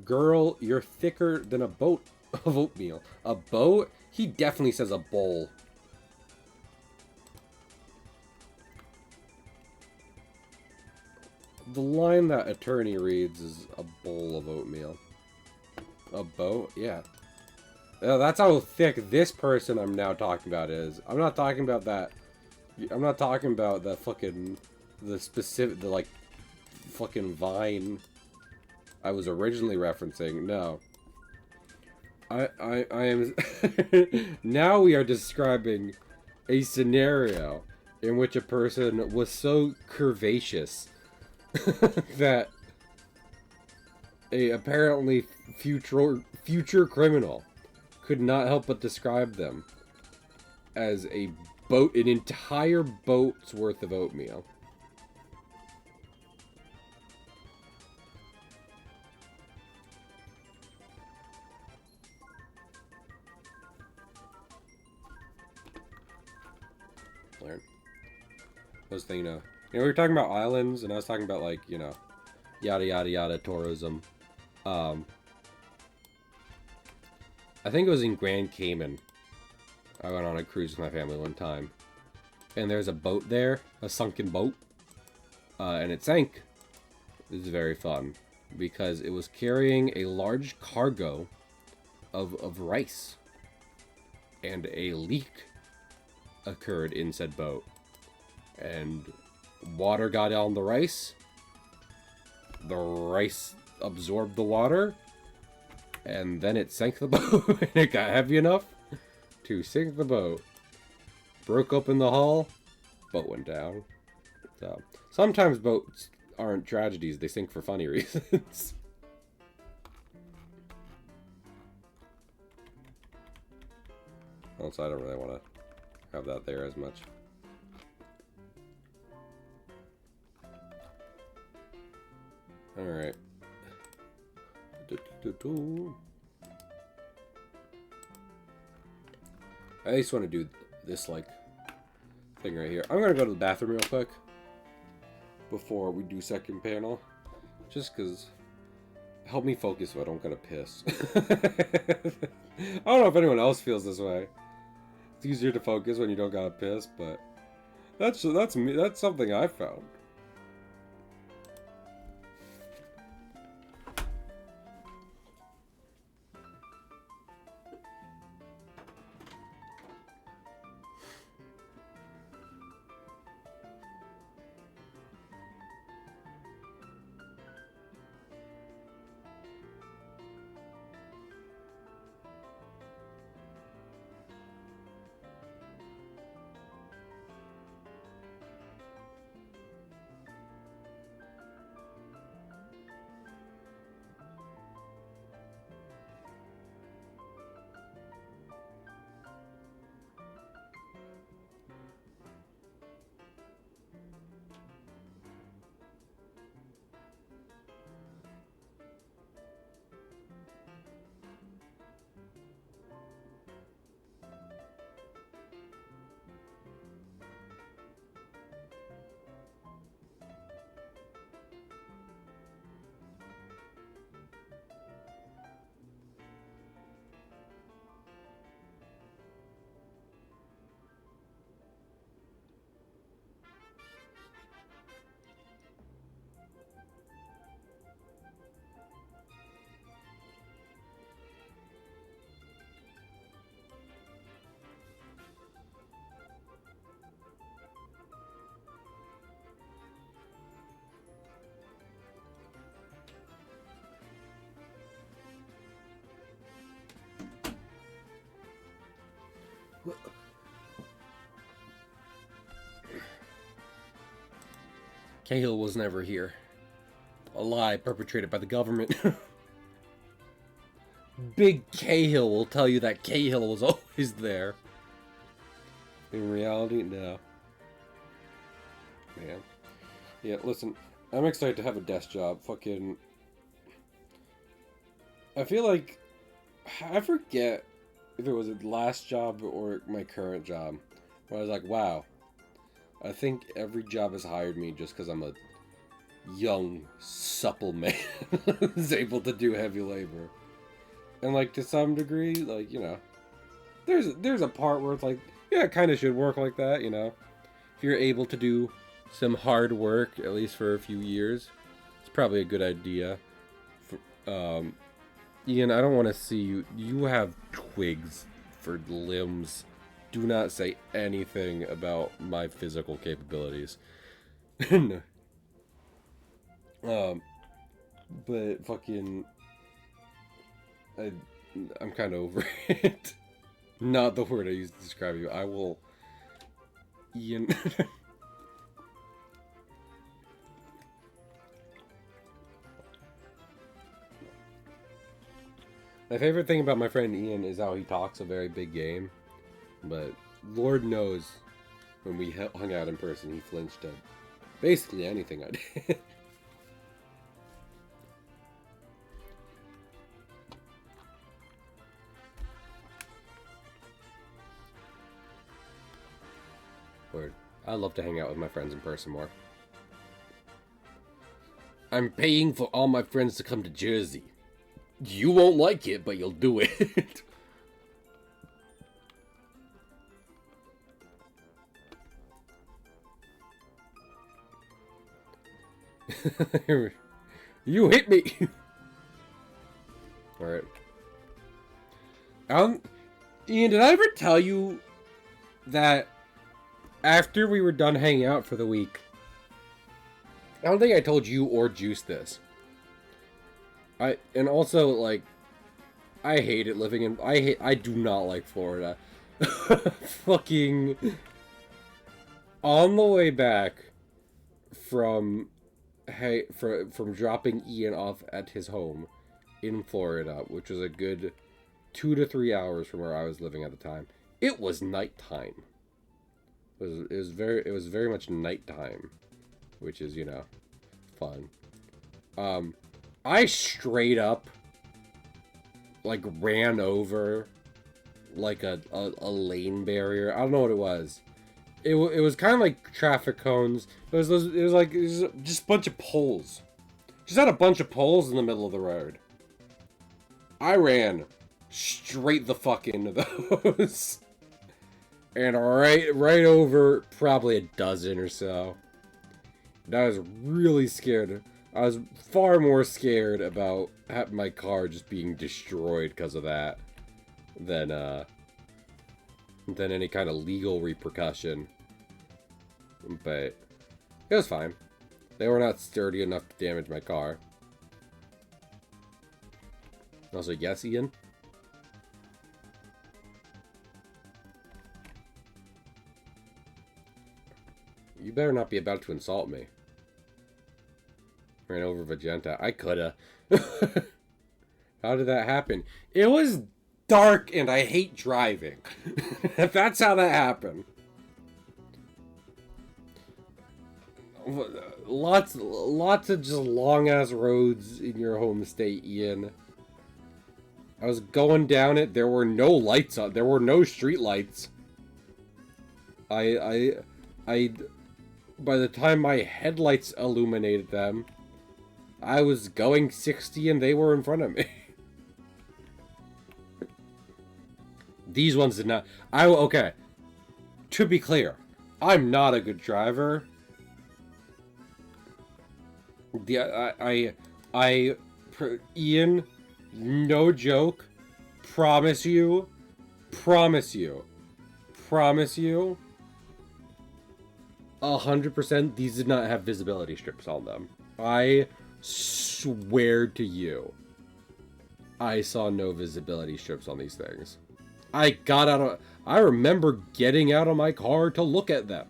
Girl, you're thicker than a boat of oatmeal. A boat? He definitely says a bowl. The line that attorney reads is a bowl of oatmeal. A boat? Yeah. That's how thick this person I'm now talking about is. I'm not talking about that. I'm not talking about the fucking... the like, fucking Vine I was originally referencing. No. I am... Now we are describing a scenario in which a person was so curvaceous that a apparently future criminal could not help but describe them as an entire boat's worth of oatmeal. Learn. I was thinking, we were talking about islands, and I was talking about, like, yada yada yada tourism. I think it was in Grand Cayman. I went on a cruise with my family one time, and there's a boat there, a sunken boat, and it sank. It was very fun because it was carrying a large cargo of rice, and a leak occurred in said boat, and water got on the rice absorbed the water, and then it sank the boat. And it got heavy enough to sink the boat. Broke open the hull, boat went down. So sometimes boats aren't tragedies, they sink for funny reasons. Also, I don't really want to have that there as much. Alright. I just want to do this, like, thing right here. I'm going to go to the bathroom real quick before we do second panel. Just because... help me focus so I don't gotta piss. I don't know if anyone else feels this way. It's easier to focus when you don't gotta piss, but... That's me. That's something I found. Cahill was never here. A lie perpetrated by the government. Big Cahill will tell you that Cahill was always there. In reality, no. Man. Yeah, listen, I'm excited to have a desk job. Fucking... I feel like... I forget if it was a last job or my current job. Where I was like, wow. I think every job has hired me just because I'm a young, supple man who's able to do heavy labor. And, like, to some degree, like, you know, there's a part where it's like, yeah, it kind of should work like that, you know. If you're able to do some hard work, at least for a few years, it's probably a good idea. Ian, I don't want to see you. You have twigs for limbs. Do not say anything about my physical capabilities. But fucking... I'm kind of over it. Not the word I used to describe you. I will... Ian... My favorite thing about my friend Ian is how he talks a very big game, but Lord knows when we hung out in person, he flinched at basically anything I did. Word. I love to hang out with my friends in person more. I'm paying for all my friends to come to Jersey. You won't like it, but you'll do it. You hit me. Alright. Ian, did I ever tell you that after we were done hanging out for the week, I don't think I told you or Juice this. And also, like, I hate it living in, I do not like Florida. Fucking, on the way back from dropping Ian off at his home in Florida, which was a good 2 to 3 hours from where I was living at the time, it was nighttime. It was very much nighttime, which is, you know, fun. I straight up, like, ran over, like, a lane barrier. I don't know what it was. It was kind of like traffic cones. It was just a bunch of poles. Just had a bunch of poles in the middle of the road. I ran straight the fuck into those. And right over probably a dozen or so. And I was really scared. I was far more scared about my car just being destroyed because of that than any kind of legal repercussion. But it was fine. They were not sturdy enough to damage my car. Also, yes, Ian? You better not be about to insult me. Ran over Vegeta. I coulda. How did that happen? It was dark and I hate driving. That's how that happened. Lots of just long-ass roads in your home state, Ian. I was going down it. There were no lights on. There were no street lights. By the time my headlights illuminated them, I was going 60 and they were in front of me. These ones did not. Okay. To be clear, I'm not a good driver. Ian, no joke, promise you, 100% these did not have visibility strips on them. I swear to you, I saw no visibility strips on these things. I remember getting out of my car to look at them.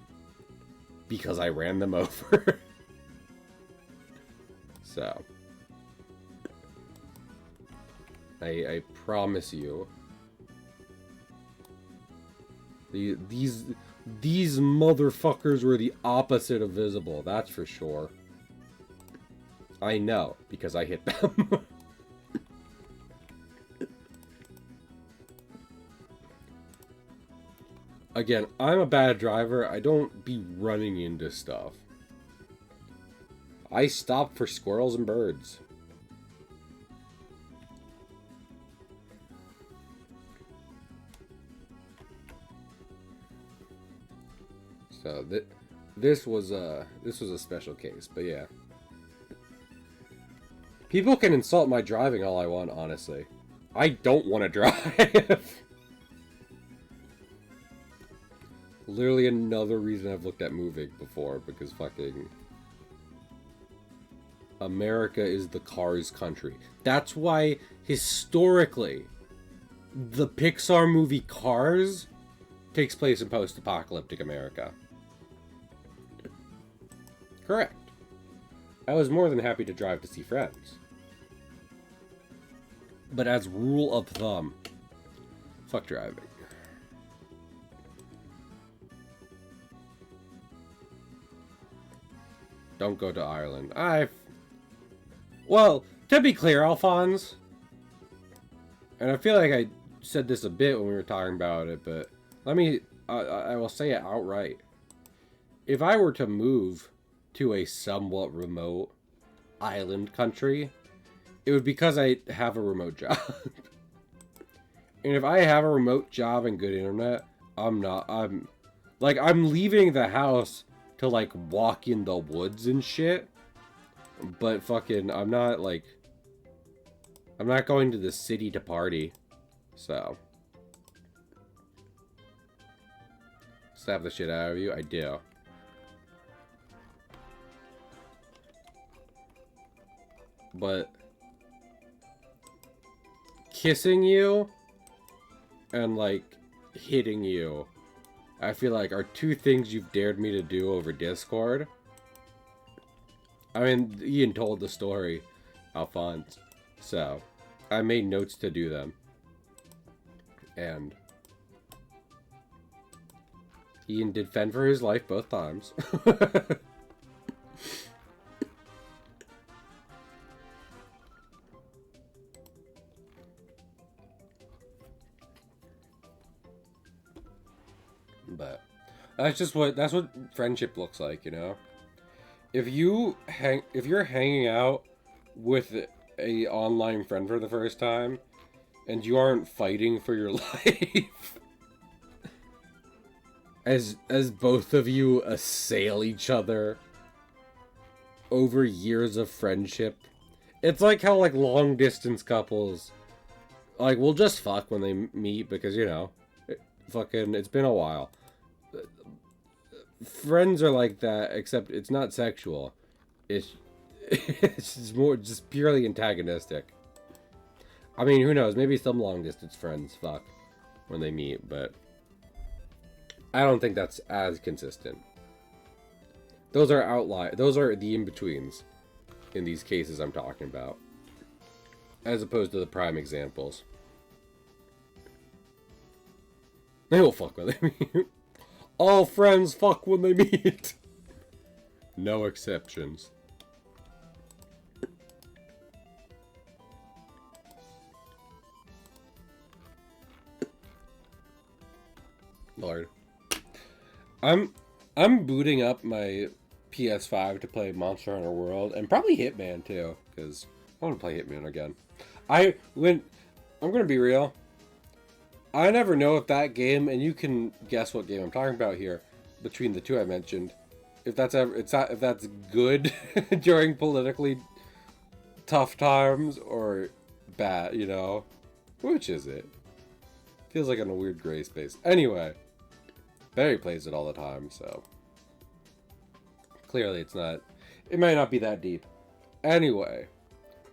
Because I ran them over. So. I promise you. These motherfuckers were the opposite of visible, that's for sure. I know, because I hit them. Again, I'm a bad driver. I don't be running into stuff. I stop for squirrels and birds. So this was a special case, but yeah. People can insult my driving all I want, honestly. I don't want to drive. Literally another reason I've looked at moving before, because fucking America is the Cars country. That's why, historically, the Pixar movie Cars takes place in post-apocalyptic America. Correct. I was more than happy to drive to see friends. But as rule of thumb, fuck driving. Don't go to Ireland. Well, to be clear, Alphonse, and I feel like I said this a bit when we were talking about it, but I will say it outright. If I were to move to a somewhat remote island country, it would be because I have a remote job. And if I have a remote job and good internet, I'm leaving the house to, like, walk in the woods and shit. But fucking, I'm not going to the city to party. So. Slap the shit out of you? I do. But kissing you and, like, hitting you, I feel like are two things you've dared me to do over Discord. I mean, Ian told the story, Alphonse, so I made notes to do them. And Ian did fend for his life both times. But that's what friendship looks like, you know? If you're hanging out with a online friend for the first time and you aren't fighting for your life as both of you assail each other over years of friendship, it's like how, like, long distance couples, like, will just fuck when they meet because, you know, it's been a while. Friends are like that, except it's not sexual. It's just more just purely antagonistic. I mean, who knows? Maybe some long distance friends fuck when they meet, but I don't think that's as consistent. Those are outliers. Those are the in-betweens in these cases I'm talking about, as opposed to the prime examples. They will fuck when they meet. All friends fuck when they meet. No exceptions. Lord. I'm booting up my PS5 to play Monster Hunter World and probably Hitman too, because I want to play Hitman again. I'm gonna be real. I never know if that game, and you can guess what game I'm talking about here, between the two I mentioned, if that's good during politically tough times or bad, you know? Which is it? Feels like in a weird gray space. Anyway, Barry plays it all the time, so clearly it's not. It might not be that deep. Anyway,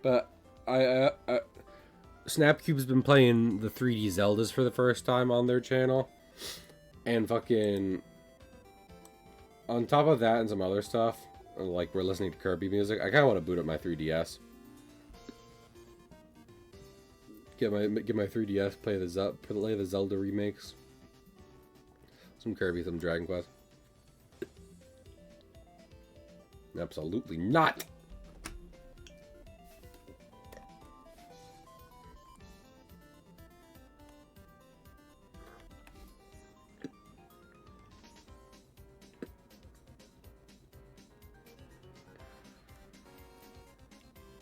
but Snapcube's been playing the 3D Zeldas for the first time on their channel. And fucking... on top of that and some other stuff, like we're listening to Kirby music, I kind of want to boot up my 3DS. Get my 3DS, play the Zelda remakes. Some Kirby, some Dragon Quest. Absolutely not!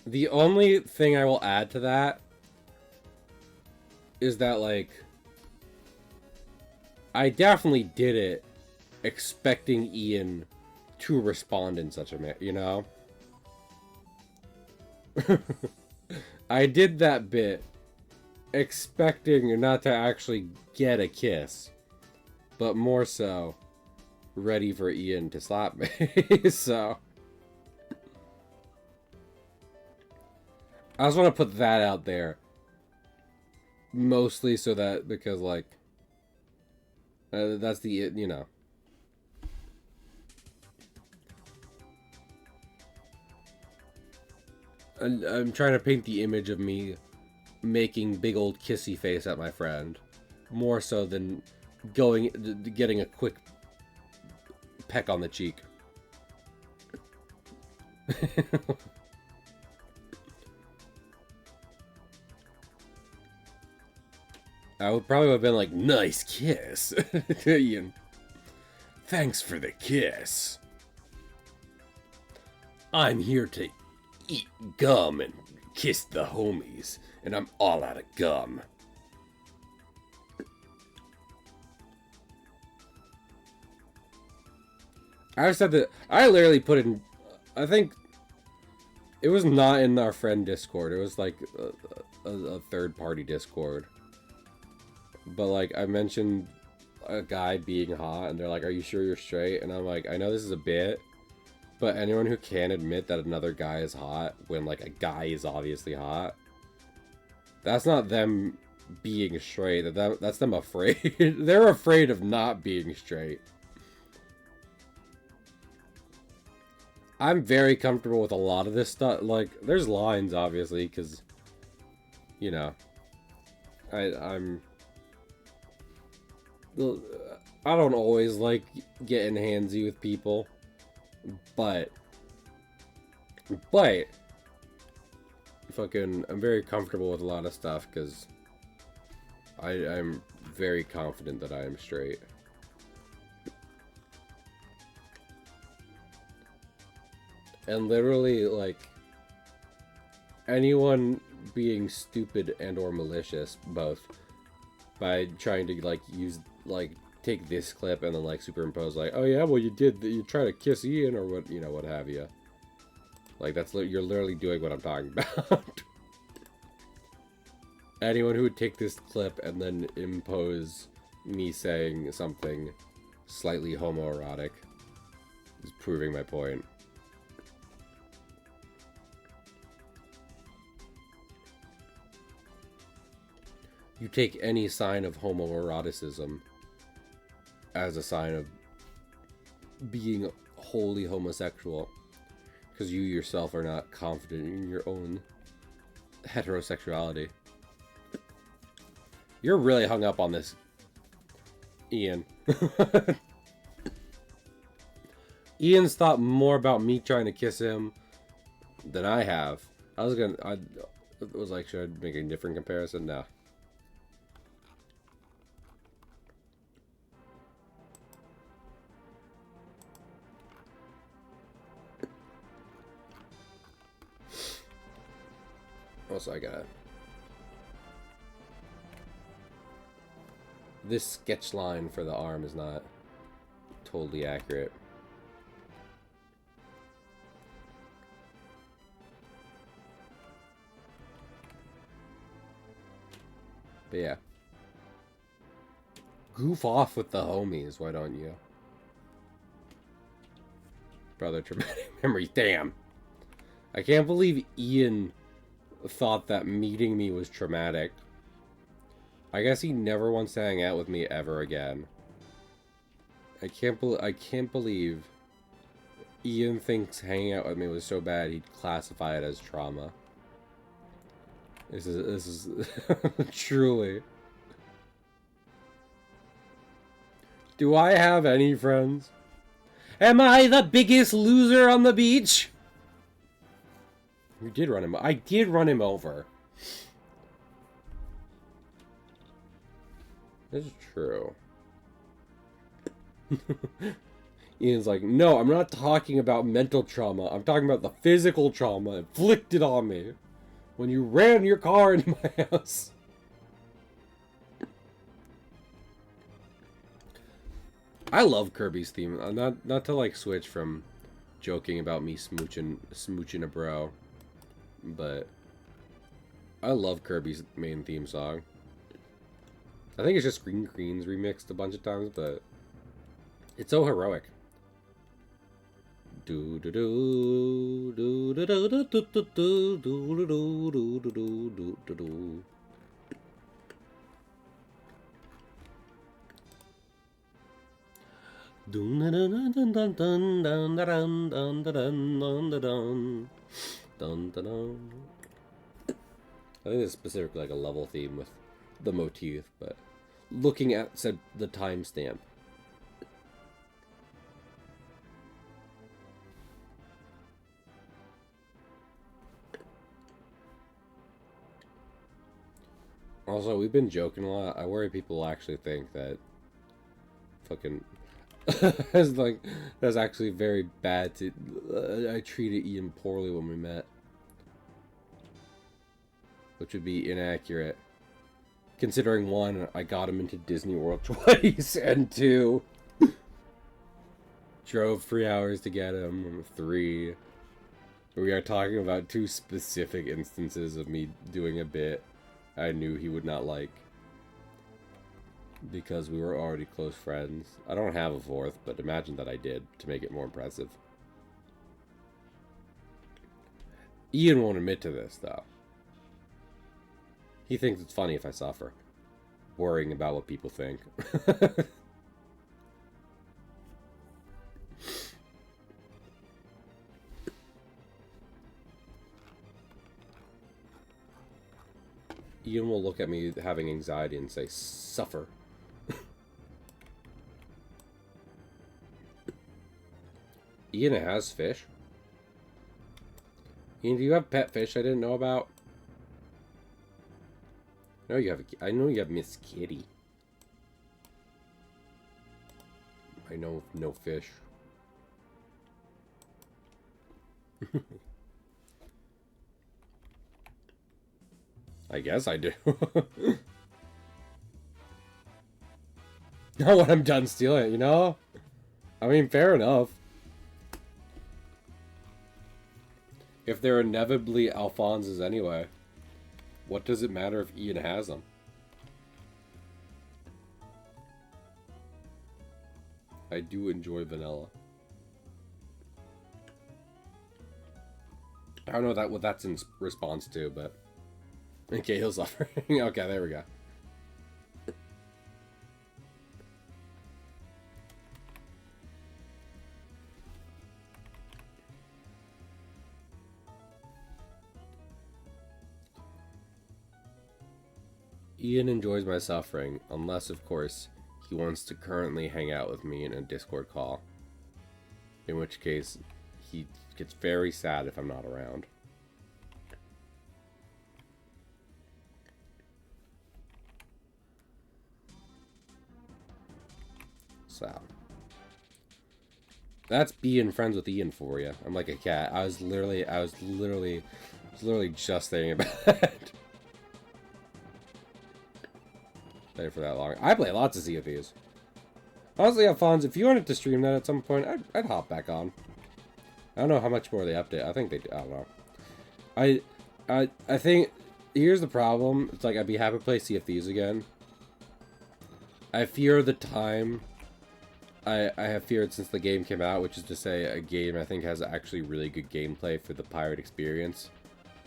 The only thing I will add to that is that, like, I definitely did it expecting Ian to respond in such a manner, you know? I did that bit expecting not to actually get a kiss, but more so ready for Ian to slap me, so... I just want to put that out there. Mostly so that, because, like, that's the, you know. I'm trying to paint the image of me making big old kissy face at my friend. More so than getting a quick peck on the cheek. I would probably have been like, nice kiss. Ian. Thanks for the kiss. I'm here to eat gum and kiss the homies, and I'm all out of gum. I said that, I literally put in, I think, it was not in our friend Discord, it was like a third-party Discord. But like, I mentioned a guy being hot, and they're like, are you sure you're straight? And I'm like, I know this is a bit, but anyone who can admit that another guy is hot, when like a guy is obviously hot, that's not them being straight, that's them afraid. They're afraid of not being straight. I'm very comfortable with a lot of this stuff. Like, there's lines, obviously, because, you know, I don't always like getting handsy with people, but fucking, I'm very comfortable with a lot of stuff, because I'm very confident that I am straight. And literally, like, anyone being stupid and or malicious, both, by trying to, like, take this clip and then, like, superimpose, like, oh yeah, well you try to kiss Ian, or what, you know, what have you. Like, you're literally doing what I'm talking about. Anyone who would take this clip and then impose me saying something slightly homoerotic is proving my point. You take any sign of homoeroticism as a sign of being wholly homosexual, because you yourself are not confident in your own heterosexuality. You're really hung up on this, Ian. Ian's thought more about me trying to kiss him than I have. I was like, should I make a different comparison? No. Also, I got this sketch line for the arm is not totally accurate. But yeah. Goof off with the homies, why don't you? Brother, traumatic memories. Damn. I can't believe Ian thought that meeting me was traumatic. I guess he never wants to hang out with me ever again. I can't believe Ian thinks hanging out with me was so bad he'd classify it as trauma. This is truly. Do I have any friends? Am I the biggest loser on the beach? You did run him. I did run him over. This is true. Ian's like, no, I'm not talking about mental trauma. I'm talking about the physical trauma inflicted on me when you ran your car into my house. I love Kirby's theme. Not to like switch from joking about me smooching a bro, but I love Kirby's main theme song. I think it's just Green Green's remixed a bunch of times, but it's so heroic. Do do do do do do do do do do do do do do do. Dun dun dun dun dun dun dun dun dun dun dun dun dun dun. think it's specifically like a level theme with the motif, but looking at said the timestamp. Also, we've been joking a lot. I worry people will actually think that fucking that's actually very bad to I treated Ian poorly when we met, which would be inaccurate considering, one, I got him into Disney World twice, and two, drove 3 hours to get him, and 3, we are talking about 2 specific instances of me doing a bit I knew he would not like, because we were already close friends. I don't have a 4th, but imagine that I did, to make it more impressive. Ian won't admit to this, though. He thinks it's funny if I suffer, worrying about what people think. Ian will look at me having anxiety and say, suffer. Ian has fish. Ian, do you have pet fish I didn't know about? No, you have. I know you have Miss Kitty. I know no fish. I guess I do. Not when I'm done stealing it, you know? I mean, fair enough. If they're inevitably Alphonse's anyway, what does it matter if Ian has them? I do enjoy vanilla. I don't know what that's in response to, but... Okay, Cahill's suffering. Okay, there we go. Ian enjoys my suffering, unless, of course, he wants to currently hang out with me in a Discord call. In which case, he gets very sad if I'm not around. So, that's being friends with Ian for you. I'm like a cat. I was literally just thinking about that. Played for that long. I play lots of Sea of Thieves. Honestly, Alphonse, if you wanted to stream that at some point, I'd hop back on. I don't know how much more they update. I think they do. I don't know. I think here's the problem. It's like I'd be happy to play Sea of Thieves again. I fear the time. I have feared since the game came out, which is to say a game I think has actually really good gameplay for the pirate experience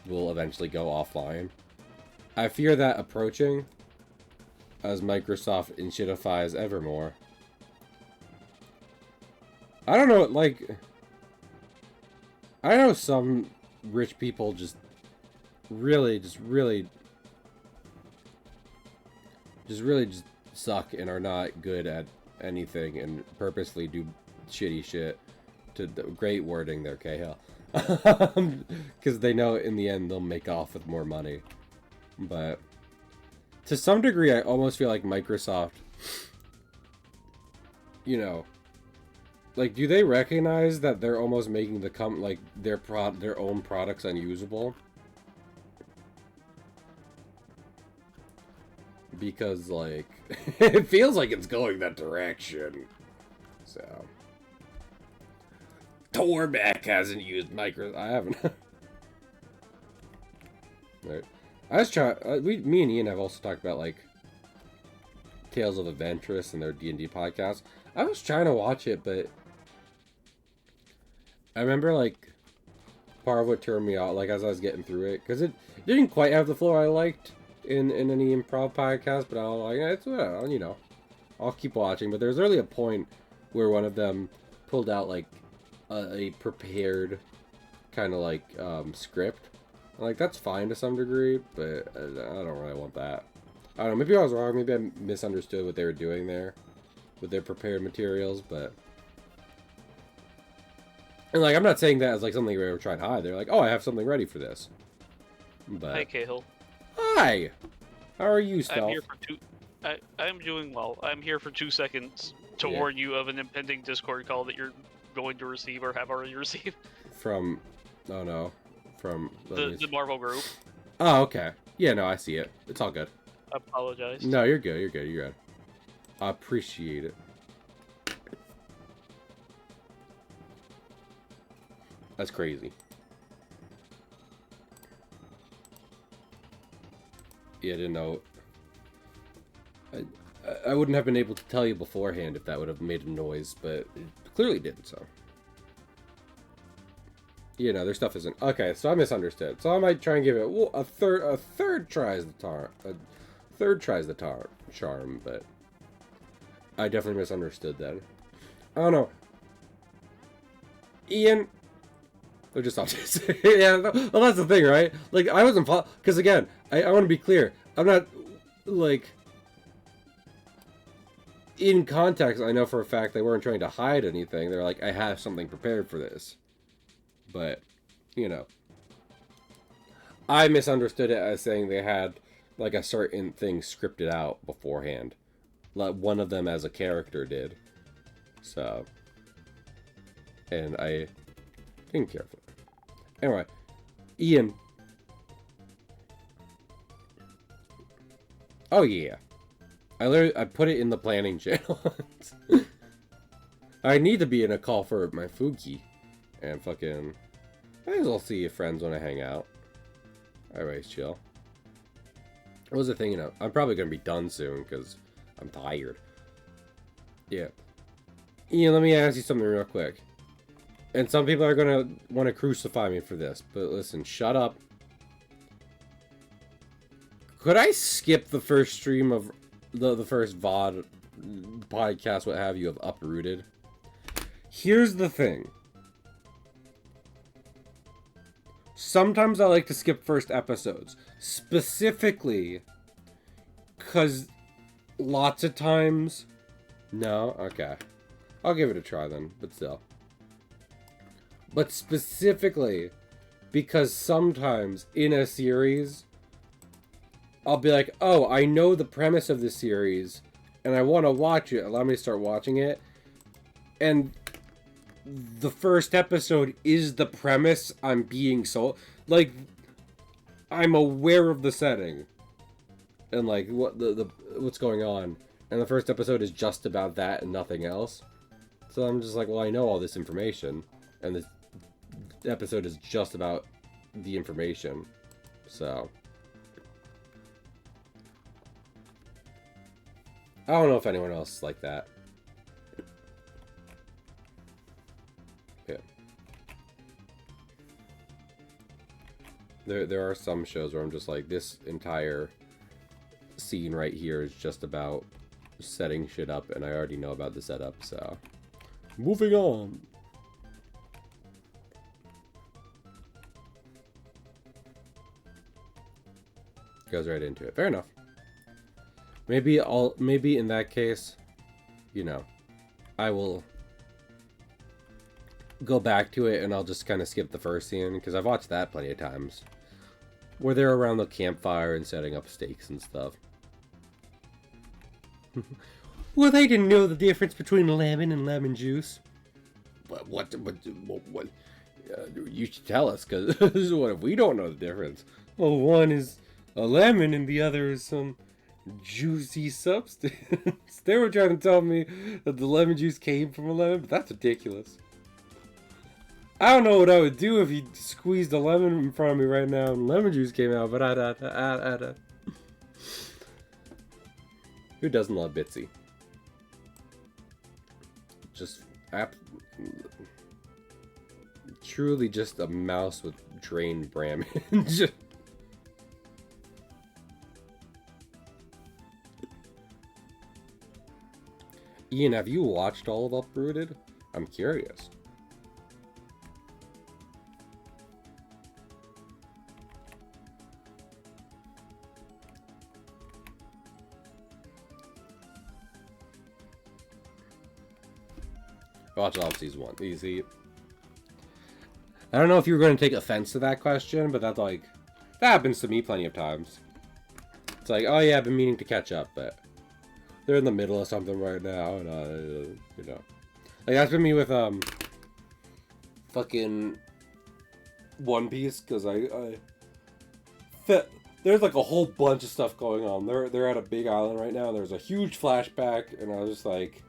will eventually go offline. I fear that approaching as Microsoft inshitifies evermore. I don't know, like... I know some rich people just really suck and are not good at anything and purposely do shitty shit to the great wording there, Cahill. Because they know in the end they'll make off with more money. But to some degree, I almost feel like Microsoft, you know, like, do they recognize that they're almost making the their own products unusable? Because, like, it feels like it's going that direction. So, Torbeck hasn't used Microsoft. I haven't. Right. I was trying. Me and Ian have also talked about, like, Tales of Adventurous and their D&D podcast. I was trying to watch it, but I remember, like, part of what turned me out, like, as I was getting through it, because it didn't quite have the flow I liked in any improv podcast, but I was like, it's, you know, I'll keep watching. But there's really a point where one of them pulled out, like, a prepared kind of, like, script Like, that's fine to some degree, but I don't really want that. I don't know, maybe I was wrong, maybe I misunderstood what they were doing there with their prepared materials, but... And, like, I'm not saying that as, like, something they were trying to hide. They're like, oh, I have something ready for this. But... Hi, Cahill. Hi! How are you, Stealth? I'm here for I'm doing well. I'm here for 2 seconds to warn you of an impending Discord call that you're going to receive or have already received. From... Oh, no. From... The Marvel group. Oh, okay. Yeah, no, I see it. It's all good. I apologize. No, you're good. You're good. You're good. I appreciate it. That's crazy. Yeah, I didn't know. I wouldn't have been able to tell you beforehand if that would have made a noise, but it clearly didn't, so. You know, their stuff isn't... Okay, so I misunderstood. So I might try and give it a third tries the charm, but I definitely misunderstood that. I don't know. Ian... They're just autistic. Yeah, well, that's the thing, right? Like, I wasn't... Because, again, I want to be clear. I'm not, like... In context, I know for a fact they weren't trying to hide anything. They're like, I have something prepared for this. But, you know. I misunderstood it as saying they had, like, a certain thing scripted out beforehand. Like, one of them as a character did. So. And I didn't care for it. Anyway. Ian. Oh, yeah. I put it in the planning channel. I need to be in a call for my Fuki. And fucking... Might as well see your friends when I hang out. Alright, chill. What was the thing, you know? I'm probably gonna be done soon, because I'm tired. Yeah. Ian, let me ask you something real quick. And some people are gonna want to crucify me for this, but listen, shut up. Could I skip the first stream of... The first VOD podcast, what have you, of Uprooted? Here's the thing. Sometimes I like to skip first episodes. Specifically, because lots of times... No? Okay. I'll give it a try then, but still. But specifically, because sometimes in a series... I'll be like, oh, I know the premise of the series, and I want to watch it. Allow me to start watching it. And the first episode is the premise I'm being sold. Like, I'm aware of the setting. And, like, what what's going on. And the first episode is just about that and nothing else. So I'm just like, well, I know all this information. And this episode is just about the information. So... I don't know if anyone else is like that. Yeah. There are some shows where I'm just like, this entire scene right here is just about setting shit up, and I already know about the setup, so... Moving on! Goes right into it. Fair enough. Maybe in that case, you know, I will go back to it and I'll just kind of skip the first scene, because I've watched that plenty of times. Where they're around the campfire and setting up stakes and stuff. Well, they didn't know the difference between lemon and lemon juice. What you should tell us, because what if we don't know the difference? Well, one is a lemon and the other is some... juicy substance. They were trying to tell me that the lemon juice came from a lemon, but that's ridiculous. I don't know what I would do if you squeezed a lemon in front of me right now and lemon juice came out, but Who doesn't love Bitsy? Just truly just a mouse with drained Brahmin. Ian, have you watched all of Uprooted? I'm curious. Watch it off season 1. Easy. I don't know if you were going to take offense to that question, but that's like... That happens to me plenty of times. It's like, oh yeah, I've been meaning to catch up, but... They're in the middle of something right now, and you know. Like, that's been me with, fucking... One Piece, because there's like a whole bunch of stuff going on. They're at a big island right now, and there's a huge flashback, and I was just like...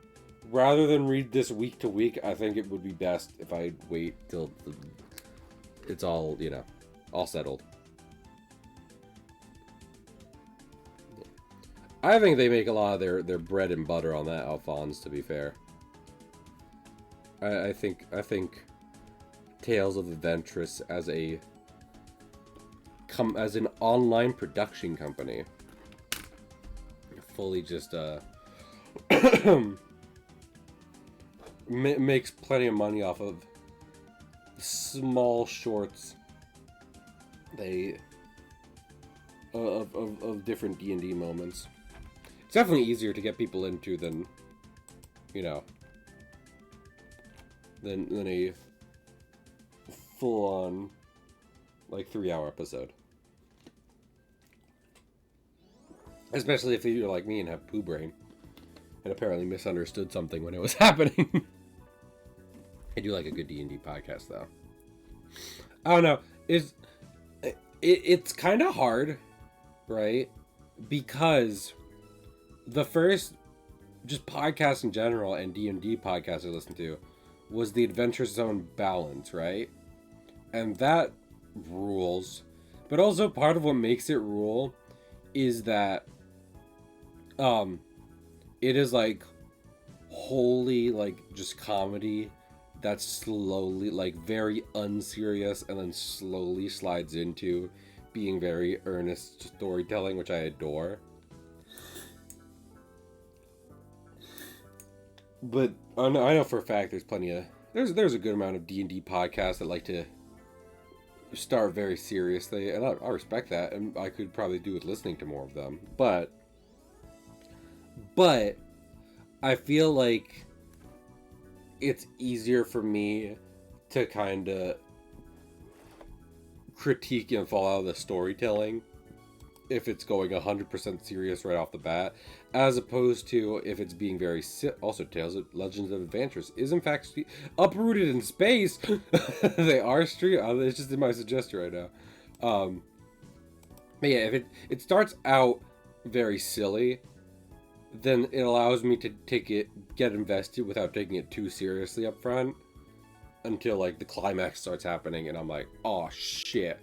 Rather than read this week to week, I think it would be best if I wait till it's all, you know, all settled. I think they make a lot of their bread and butter on that Alphonse, to be fair. I think Tales of Adventurous as an online production company fully just makes plenty of money off of small shorts of different D&D moments. It's definitely easier to get people into than, you know, than a full-on like 3-hour episode. Especially if you're like me and have poo brain and apparently misunderstood something when it was happening. I do like a good D&D podcast, though. I don't know. It's kind of hard, right? Because the first just podcast in general and D&D podcast I listened to was the Adventure Zone Balance, right? And that rules. But also part of what makes it rule is that it is like wholly like just comedy that's slowly, like, very unserious and then slowly slides into being very earnest storytelling, which I adore. But I know for a fact there's plenty of... There's a good amount of D&D podcasts that like to start very seriously, and I respect that, and I could probably do with listening to more of them. But I feel like it's easier for me to kind of critique and fall out of the storytelling if it's going 100% serious right off the bat, as opposed to if it's being very... Also, Tales of Legends of Adventures is in fact uprooted in space. They are street. It's just in my suggestion right now. But yeah, if it starts out very silly, then it allows me to get invested without taking it too seriously up front until like the climax starts happening and I'm like, oh shit,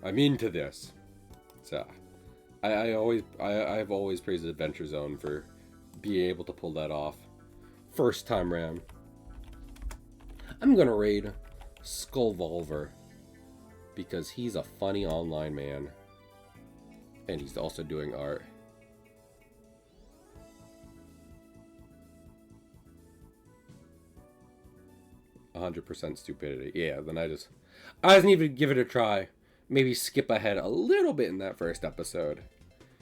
I'm into this. So I've always praised Adventure Zone for being able to pull that off. First time round. I'm gonna raid Skullvolver because he's a funny online man and he's also doing art. 100% stupidity. Yeah, then I just need to give it a try. Maybe skip ahead a little bit in that first episode.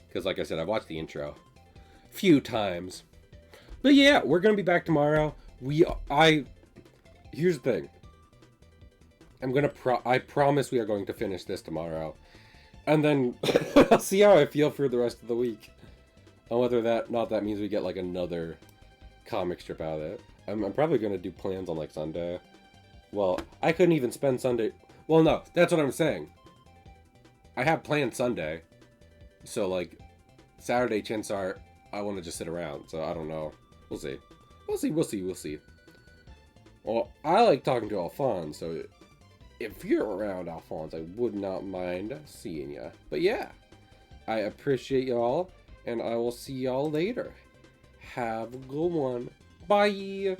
Because like I said, I watched the intro a few times. But yeah, we're going to be back tomorrow. Here's the thing. I promise we are going to finish this tomorrow. And then I'll see how I feel for the rest of the week. And whether that means we get like another comic strip out of it. I'm probably going to do plans on like Sunday. Well, I couldn't even spend Sunday. Well, no, that's what I'm saying. I have planned Sunday. So like Saturday, chances are I want to just sit around. So I don't know. We'll see. We'll see. Well, I like talking to Alphonse. So if you're around, Alphonse, I would not mind seeing you. But yeah, I appreciate y'all. And I will see y'all later. Have a good one. Bye.